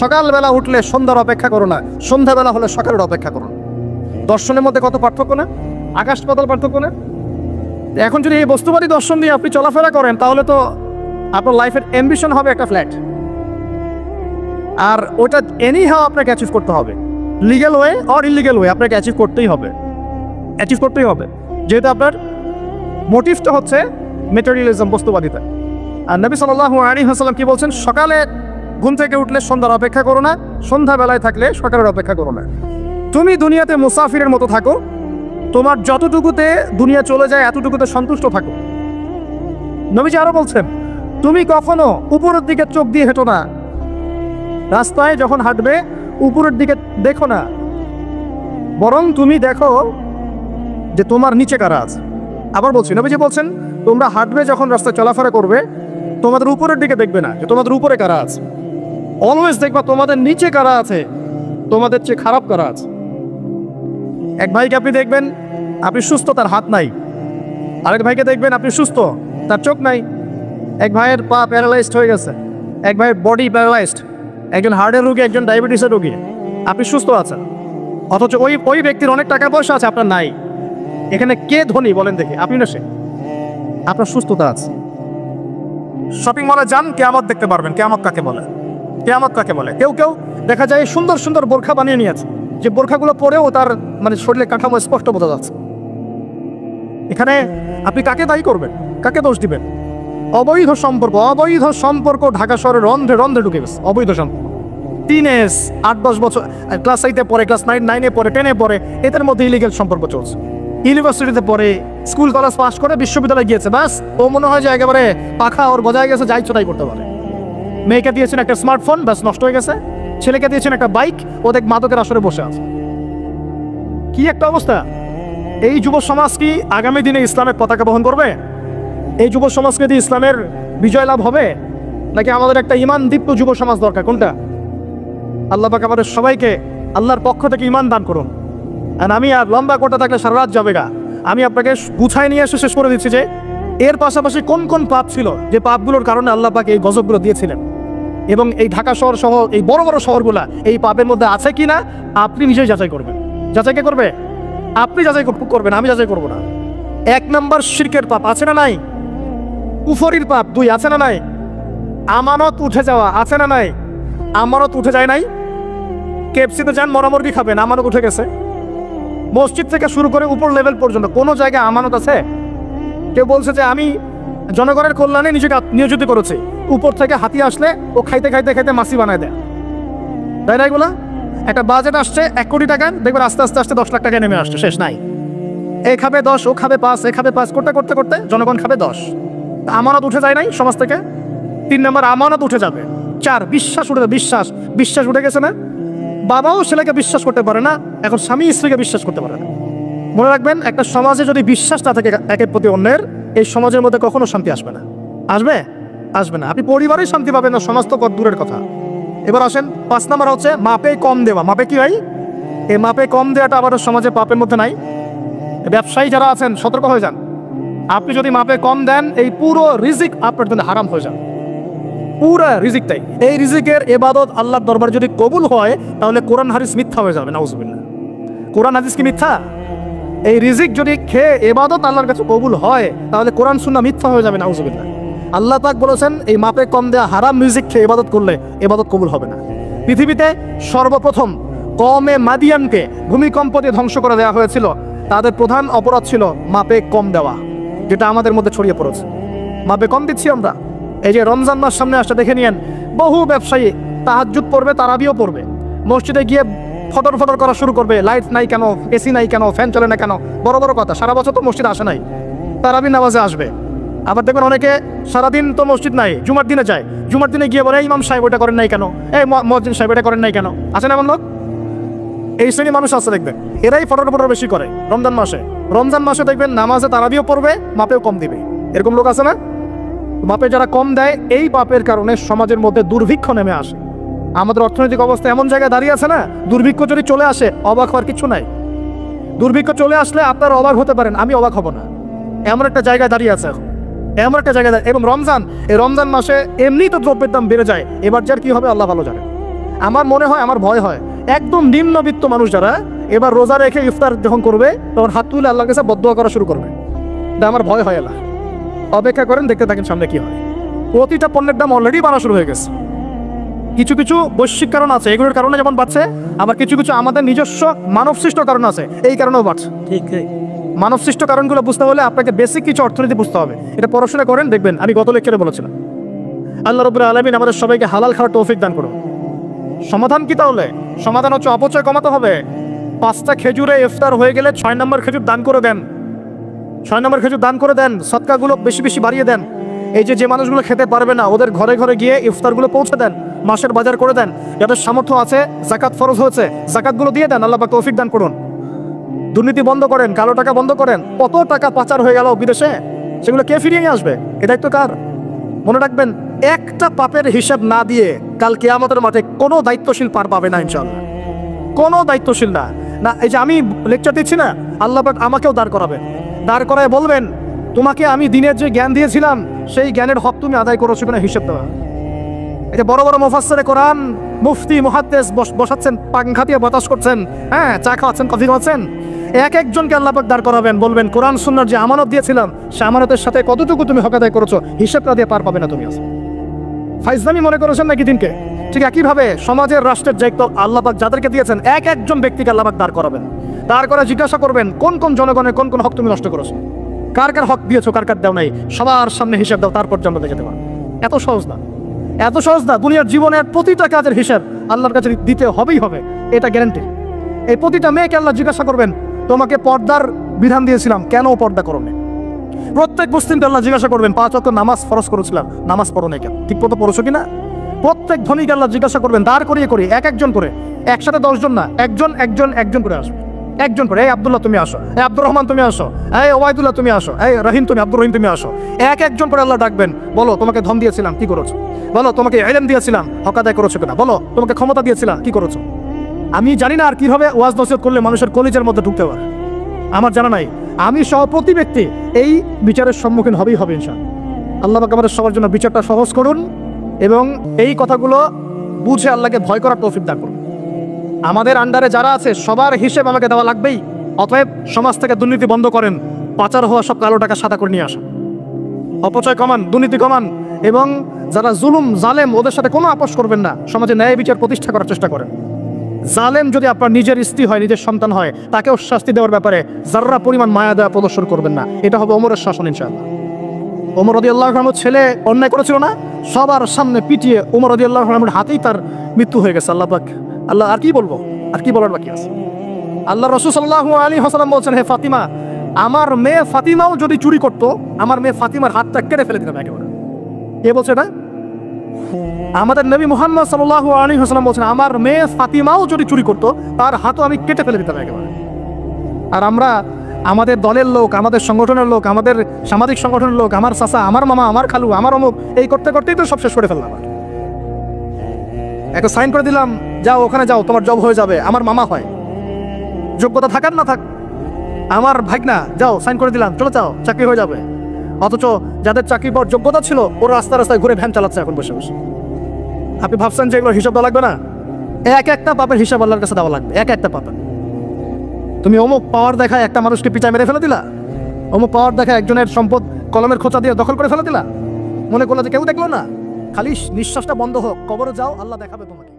সকালবেলা উঠলে সন্ধ্যার অপেক্ষা করো না, সন্ধ্যাবেলা হলে সকালের অপেক্ষা করো। দর্শনের মধ্যে কত পার্থক্য না, আকাশ পাতাল পার্থক্য না? এখন যদি এই বস্তুবাদী দর্শন দিয়ে আপনি চলাফেরা করেন, তাহলে তো আপনার লাইফের অ্যাম্বিশন হবে একটা ফ্ল্যাট, আর ওটা এনি হাও আপনাকে অ্যাচিভ করতে হবে, legal way or illegal way, আপনাকে অ্যাচিভ করতেই হবে, অ্যাচিভ করতেই হবে, যেহেতু আপনার মোটিভটা হচ্ছে মেটেরিয়ালিজম, বস্তুবাদিতা। আর নবী সাল্লাল্লাহু আলাইহি ওয়াসাল্লাম কি বলছেন? সকালে ঘুম থেকে উঠলে সন্ধ্যার অপেক্ষা করো না, সন্ধ্যাবেলায় থাকলে সকালের অপেক্ষা করো না। তুমি দুনিয়াতে মুসাফিরের মতো থাকো, তোমার যতটুকুতে দুনিয়া চলে যায় এতটুকুতে সন্তুষ্ট থাকো। নবীজি আরো বলছেন, তুমি কখনো উপরের দিকে চোখ দিয়ে হেঁটো না, রাস্তায় যখন হাঁটবে উপরের দিকে দেখো না, বরং তুমি দেখো যে তোমার নিচে কারা আছে। আবার বলছি, নবীজি বলছেন, তোমরা হাঁটবে যখন রাস্তায় চলাফেরা করবে, তোমাদের উপরের দিকে দেখবে না যে তোমাদের উপরে কারা আছে, অলওয়েজ দেখবা তোমাদের নিচে কারা আছে, তোমাদের চেয়ে খারাপ কারা আছে। এক ভাইকে আপনি দেখবেন আপনি সুস্থ, তার হাত নাই। আরেক ভাইকে দেখবেন আপনি সুস্থ, তার চোখ নাই। এক ভাইয়ের পা প্যারালাইজড হয়ে গেছে, এক ভাইয়ের বডি প্যারালাইজড, একজন হার্টের রোগী, একজন ডায়াবেটিসের রোগী। আপনি সুস্থ আছেন, অথচ ওই ব্যক্তির অনেক টাকা পয়সা আছে, আপনার নাই। এখানে কে ধনী বলেন দেখি? আপনি না সে? আপনার সুস্থতা আছে। শপিং মলে যান, কিয়ামত দেখতে পারবেন। কিয়ামত কাকে বলে? কিয়ামত কাকে বলে? কেউ কেউ দেখা যায় সুন্দর সুন্দর বোরখা বানিয়ে নিয়েছে, যে বোরখাগুলো পরেও তার মানে শরীরে কাঠামো স্পষ্ট বোঝা যাচ্ছে। এখানে আপনি কাকে দায়ী করবেন, কাকে দোষ দিবেন? অবৈধ সম্পর্ক, অবৈধ সম্পর্ক ঢাকা শহরে রন্ধ্রে রন্ধ্রে ঢুকে গেছে। অবৈধ সম্পর্ক, টিনেজ, 8-10 বছর, ক্লাস 8-এ পড়ে, ক্লাস 9-এ পড়ে, 10-এ পড়ে, এদের মধ্যে ইলিগেল সম্পর্ক চলছে। ইউনিভার্সিটিতে পড়ে, স্কুল কলেজ পাস করে বিশ্ববিদ্যালয়ে গিয়েছে, বাস ও মনে হয় যে একেবারে পাখা ওর গজায় গেছে, যাই চোটাই করতে পারে। মেয়েকে দিয়েছেন একটা স্মার্টফোন, ব্যাস নষ্ট হয়ে গেছে। ছেলেকে দিয়েছেন একটা বাইক, ও দেখ মাদকের আসরে বসে আছে। কি একটা অবস্থা! এই যুব সমাজ কি আগামী দিনে ইসলামের পতাকা বহন করবে? এই যুব সমাজকে দিয়ে ইসলামের বিজয় লাভ হবে, নাকি আমাদের একটা ঈমান দীপ্ত যুব সমাজ দরকার? কোনটা? আল্লাহ পাক আমাদের সবাইকে আল্লাহর পক্ষ থেকে ঈমান দান করুন। আর আমি আর লম্বা করতে থাকলে সারা রাত যাবে গা। আমি আপনাকে গুছায় নিয়ে এসে শেষ করে দিচ্ছি যে এর পাশাপাশি কোন কোন পাপ ছিল, যে পাপগুলোর কারণে আল্লাহ পাক এই গজবগুলো দিয়েছিলেন, এবং এই ঢাকা শহর সহ এই বড় বড় শহরগুলা এই পাপের মধ্যে আছে কিনা আপনি নিজেই যাচাই করবেন। যাচাই কে করবে? আপনি যাচাই করবেন, আমি যাচাই করবো না। 1 নম্বর শিরকের পাপ আছে না নাই? কুফরির পাপ 2 আছে না নাই? আমানত উঠে যাওয়া আছে না নাই? আমানত উঠে যায় নাই? কেএফসিতে যান, মরামুরগি খাবেন, আমানত উঠে গেছে। মসজিদ থেকে শুরু করে উপর লেভেল পর্যন্ত কোনো জায়গায় আমানত আছে? কেউ বলছে যে আমি জনগণের কল্যাণে নিজেকে নিয়োজিত করেছি, উপর থেকে হাতি আসলে ও খাইতে খাইতে খাইতে মাসি বানায় দেয়, তাই না? এগুলা একটা বাজেট আসছে 1 কোটি টাকা, দেখবেন আস্তে আস্তে আস্তে 10 লাখ টাকা নেমে আসছে, শেষ নাই। এ খাবে 10, ও খাবে 5, এ খাবে 5 করতে করতে করতে জনগণ খাবে 10। আমানত উঠে যায় নাই সমাজ থেকে? 3 নম্বর আমানত উঠে যাবে। 4 বিশ্বাস উঠে যাবে। বিশ্বাস উঠে গেছে না? বাবাও ছেলেকে বিশ্বাস করতে পারে না, এখন স্বামী স্ত্রীকে বিশ্বাস করতে পারে না। মনে রাখবেন, একটা সমাজে যদি বিশ্বাস না থাকে একের প্রতি অন্যের, এই সমাজের মধ্যে কখনো শান্তি আসবে না। আসবে না। আপনি পরিবারেই শান্তি পাবেন না, সমাজ তো কত দূরের কথা। এবার আসেন 5 নম্বর হচ্ছে মাপে কম দেওয়া। মাপে কি হয়? এই মাপে কম দেওয়াটা আবার সমাজে পাপের মধ্যে নাই। ব্যবসায়ী যারা আছেন সতর্ক হয়ে যান। আপনি যদি মাপে কম দেন, এই পুরো রিজিক আপনার জন্য হারাম হয়ে যাবে, পুরো রিজিকটাই। এই রিজিকের ইবাদত আল্লাহর দরবারে যদি কবুল হয়, তাহলে কোরআন হাদিস মিথ্যা হয়ে যাবে, নাউজুবিল্লাহ। কোরআন হাদিস কি মিথ্যা? এই রিজিক যদি খেয়ে ইবাদত আল্লাহর কাছে কবুল হয়, তাহলে কোরআন সুন্নাহ মিথ্যা হয়ে যাবে, নাউজুবিল্লাহ। আল্লাহ পাক বলেছেন, এই মাপে কম দেওয়া হারাম রিজিক খেয়ে ইবাদত করলে ইবাদত কবুল হবে না। পৃথিবীতে সর্বপ্রথম কওমে মাদিয়ানকে ভূমিকম্প দিয়ে ধ্বংস করে দেওয়া হয়েছিল। তাদের প্রধান অপরাধ ছিল মাপে কম দেওয়া, যেটা আমাদের মধ্যে ছড়িয়ে পড়েছে। মাপে কম দিচ্ছি আমরা। এই যে রমজান মাস সামনে আসছে, দেখে নিয়েন বহু ব্যবসায়ী তাহাজ্জুদ পড়বে, তারাবিও পড়বে, মসজিদে গিয়ে ফটর ফটর করা শুরু করবে, লাইট নাই কেন, এসি নাই কেন, ফ্যান চলে না কেন, বড় বড় কথা। সারা বছর তো মসজিদ আসে নাই, তারাবি নামাজে আসবে। আবার দেখবেন অনেকে সারাদিন তো মসজিদ নাই, জুমার দিনে যায়, জুমার দিনে গিয়ে বলে ইমাম সাহেব ওটা করেন নাই কেন, এই মুয়াজ্জিন সাহেব এটা করেন নাই কেন। আছে না এমন লোক? এই শ্রেণী মানুষ আছে দেখবেন, এরাই ফটর ফটর বেশি করে রমজান মাসে। রমজান মাসে দেখবেন নামাজে তারাবিও পড়বে, মাপেও কম দিবে। এরকম লোক আছে না? মাপে যারা কম দেয়, এই পাপের কারণে সমাজের মধ্যে দুর্ভিক্ষ নেমে আসে। আমাদের অর্থনৈতিক অবস্থা এমন জায়গায় দাঁড়িয়ে আছে না, দুর্ভিক্ষ যদি চলে আসে অবাক হওয়ার কিছু নাই। দুর্ভিক্ষ চলে আসলে আপনারা অবাক হতে পারেন, আমি অবাক হব না। এমন একটা জায়গায় দাঁড়িয়ে আছে এখন, এমন একটা জায়গায়। এবং রমজান, এই রমজান মাসে এমনি তো দ্রব্যের দাম বেড়ে যায়, এবার যার কি হবে আল্লাহ ভালো জানে। আমার মনে হয়, আমার ভয় হয়, একদম নিম্নবিত্ত মানুষ যারা এবার রোজা রেখে ইফতার যখন করবে তখন হাত তুলে আল্লাহর কাছে বদদোয়া করা শুরু করবে। এটা আমার ভয় হয়। আল্লাহ অপেক্ষা করেন, দেখতে থাকেন সামনে কি হয়। প্রতিটা পণ্যের দাম অলরেডি বাড়া শুরু হয়ে গেছে। কিছু কিছু বৈশ্বিক কারণ আছে, এগুলোর কারণে যেমন বাড়ছে, আবার কিছু কিছু আমাদের নিজস্ব মানব সৃষ্ট কারণ আছে, এই কারণেও বাড়ছে। ঠিক, মানব সৃষ্ট কারণগুলো বুঝতে হলে আপনাকে বেসিক কিছু অর্থনীতি বুঝতে হবে। এটা পড়াশোনা করেন, দেখবেন আমি গত লেকচারে বলেছিলাম। আল্লাহ রাব্বুল আলামিন আমাদের সবাইকে হালাল খাওয়ার তৌফিক দান করুন। সমাধান কি তাহলে? সমাধান হচ্ছে অপচয় কমাতে হবে। 5টা খেজুরে ইফতার হয়ে গেলে 6 নম্বর খেজুর দান করে দেন, 6 নম্বর খেজুর দান করে দেন, সদকাগুলো বেশি বেশি বাড়িয়ে দেন। এই যে মানুষগুলো খেতে পারবে না, ওদের ঘরে ঘরে গিয়ে ইফতারগুলো পৌঁছে দেন, মাসের বাজার করে দেন। যাদের সামর্থ্য আছে, যাকাত ফরজ হয়েছে, যাকাতগুলো দিয়ে দেন। আল্লাহ পাক তৌফিক দান করুন। দুর্নীতি বন্ধ করেন, কালো টাকা বন্ধ করেন। কত টাকা পাচার হয়ে গেল বিদেশে, সেগুলো কে ফিরিয়ে নিয়ে আসবে? এ দায়িত্ব কার? মনে রাখবেন, একটা পাপের হিসাব না দিয়ে কাল কিয়ামতের মাঠে কোনো দায়িত্বশীল পার পাবে না ইনশাআল্লাহ। কোনো দায়িত্বশীল না। না, এই যে আমি লেকচার দিচ্ছি না, আল্লাহ পাক আমাকেও দাঁড় করাবেন, দাঁড় করায় বলবেন, তোমাকে আমি দিনের যে জ্ঞান দিয়েছিলাম সেই জ্ঞানের হক তুমি আদায় করেছো কিনা হিসেব দেওয়া। এই যে বড় বড় মুফাসসিরে কোরআন, মুফতি, মুহাদ্দিস বসাচ্ছেন, পাংখা দিয়ে বাতাস করছেন, হ্যাঁ, চা খাওয়াচ্ছেন, কফি খাওয়াচ্ছেন, এক একজনকে আল্লাহ পাক দাঁড় করাবেন, বলবেন কোরআন সুন্নাহর যে আমানত দিয়েছিলাম সে আমানতের সাথে কতটুকু তুমি হক আদায় করেছো, হিসেবটা দিয়ে পার পাবে না তুমি। আছে ফাইজলামি মনে করেছেন নাকি দিনকে? ঠিক একইভাবে সমাজের, রাষ্ট্রের দায়িত্ব আল্লাহ পাক যাদেরকে দিয়েছেন, এক একজন ব্যক্তিকে আল্লাহ পাক দাঁড় করাবেন, দাঁড় করে জিজ্ঞাসা করবেন কোন কোন জনগণের কোন কোন হক তুমি নষ্ট করেছো, কার কার হক দিয়েছো, কার কার দেও নাই, সবার সামনে হিসাব দাও, তারপর জান্নাতে যেতে পারো। এত সহজ না, এত সহজ না। দুনিয়ার জীবনের প্রতিটা কাজের হিসাব আল্লাহর কাছে দিতে হবেই হবে, এটা গ্যারান্টি। এই প্রতিটা মেয়েকে আল্লাহ জিজ্ঞাসা করবেন, তোমাকে পর্দার বিধান দিয়েছিলাম, কেন পর্দা করো না? প্রত্যেক মুসলিমকে আল্লাহ জিজ্ঞাসা করবেন, 5 ওয়াক্ত নামাজ ফরজ করেছিলাম, নামাজ পড়ো না কেন, ঠিক মতো পড়েছো কিনা? প্রত্যেক ধনীকে আল্লাহ জিজ্ঞাসা করবেন, দাঁড় করিয়ে করে, এক একজন করে, একসাথে 10 জন না, একজন একজন একজন করে আসবে, একজন করে। এই আব্দুল্লাহ তুমি আসো, এই আব্দুর রহমান তুমি আসো, এই ওবায়দুল্লাহ তুমি আসো, এই রহিম তুমি, আব্দুর রহিম তুমি আসো। এক একজন করে আল্লাহ ডাকবেন, বলো তোমাকে ধন দিয়েছিলাম, কি করেছো? বলো তোমাকে ইলম দিয়েছিলাম, হক আদায় করেছো কিনা? বলো তোমাকে ক্ষমতা দিয়েছিলাম, কি করেছো? আমি জানি না আর কিভাবে ওয়াজ নসিহত করলে মানুষের কলিজার মধ্যে ঢুকতে পারে, আমার জানা নাই। আমি সহ প্রতি ব্যক্তি এই বিচারের সম্মুখীন হবেই হবে ইনশাআল্লাহ। আল্লাহ পাক আমাদের সবার জন্য বিচারটা সহজ করুন এবং এই কথাগুলো বুঝে আল্লাহকে ভয় করার তৌফিক দান করুন। আমাদের আন্ডারে যারা আছে সবার হিসেব আমাকে দেওয়া লাগবেই। অতএব সমাজ থেকে দুর্নীতি বন্ধ করেন, পাচার হওয়া সব কালো টাকা সাদা করে নিয়ে আসেন, অপচয় কমান, দুর্নীতি কমান, এবং যারা জুলুম জালেম ওদের সাথে কোনো আপোষ করবেন না। সমাজে ন্যায় বিচার প্রতিষ্ঠা করার চেষ্টা করেন। জালেম যদি আপনার নিজের স্ত্রী হয়, নিজের সন্তান হয়, তাকেও শাস্তি দেওয়ার ব্যাপারে যারা পরিমাণ মায়া দেওয়া প্রদর্শন করবেন না। এটা হবে ওমরের শাসন ইনশাআল্লাহ। ওমর রাদিয়াল্লাহু আনহু ছেলে অন্যায় করেছিল না, সবার সামনে পিটিয়ে ওমর রাদিয়াল্লাহু আনহুর হাতেই তার মৃত্যু হয়ে গেছে। আল্লাহ পাক, আল্লাহ আর কি বলবো, আর কি বলার বাকি আছে? আল্লাহ রাসূল সাল্লাল্লাহু আলাইহি ওয়াসাল্লাম বলছেন, হে ফাতিমা, আমার মেয়ে ফাতিমাও যদি চুরি করতো, আমার মেয়ে ফাতিমার হাতটা কেটে ফেলে দিতাম একেবারে। কে বলছে এটা? আমাদের নবী মুহাম্মদ সাল্লাল্লাহু আলাইহি ওয়াসাল্লাম বলছেন, আমার মেয়ে ফাতিমাও যদি চুরি করতো তার হাতও আমি কেটে ফেলে দিতাম একেবারে। আর আমরা আমাদের দলের লোক, আমাদের সংগঠনের লোক, আমাদের সামাজিক সংগঠনের লোক, আমার চাচা, আমার মামা, আমার খালু, আমার অমুক, এই করতে করতেই তো সব শেষ করে ফেললাম। একটা সাইন করে দিলাম, যাও ওখানে যাও, তোমার জব হয়ে যাবে। আমার মামা হয়, যোগ্যতা থাকার না থাক, আমার ভাগনা, যাও সাইন করে দিলাম, চলে যাও, চাকরি হয়ে যাবে। অথচ যাদের চাকরি পাওয়ার যোগ্যতা ছিল ওরা রাস্তা রাস্তায় ঘুরে ভ্যান চালাচ্ছে এখন বসে বসে। আপনি ভাবছেন যে এগুলো হিসাব দেওয়া লাগবে না? এক একটা পাপের হিসাব আল্লাহর কাছে দেওয়া লাগবে, এক একটা পাপের। তুমি অমুক পাওয়ার দেখায় একটা মানুষকে পিছায় মেরে ফেলে দিলা, অমুক পাওয়ার দেখায় একজনের সম্পদ কলমের খোঁচা দিয়ে দখল করে ফেলে দিলা, মনে করলো যে কেউ দেখলো না। খালি নিঃশ্বাসটা বন্ধ হোক, কবরে যাও, আল্লাহ দেখাবে তোমাকে।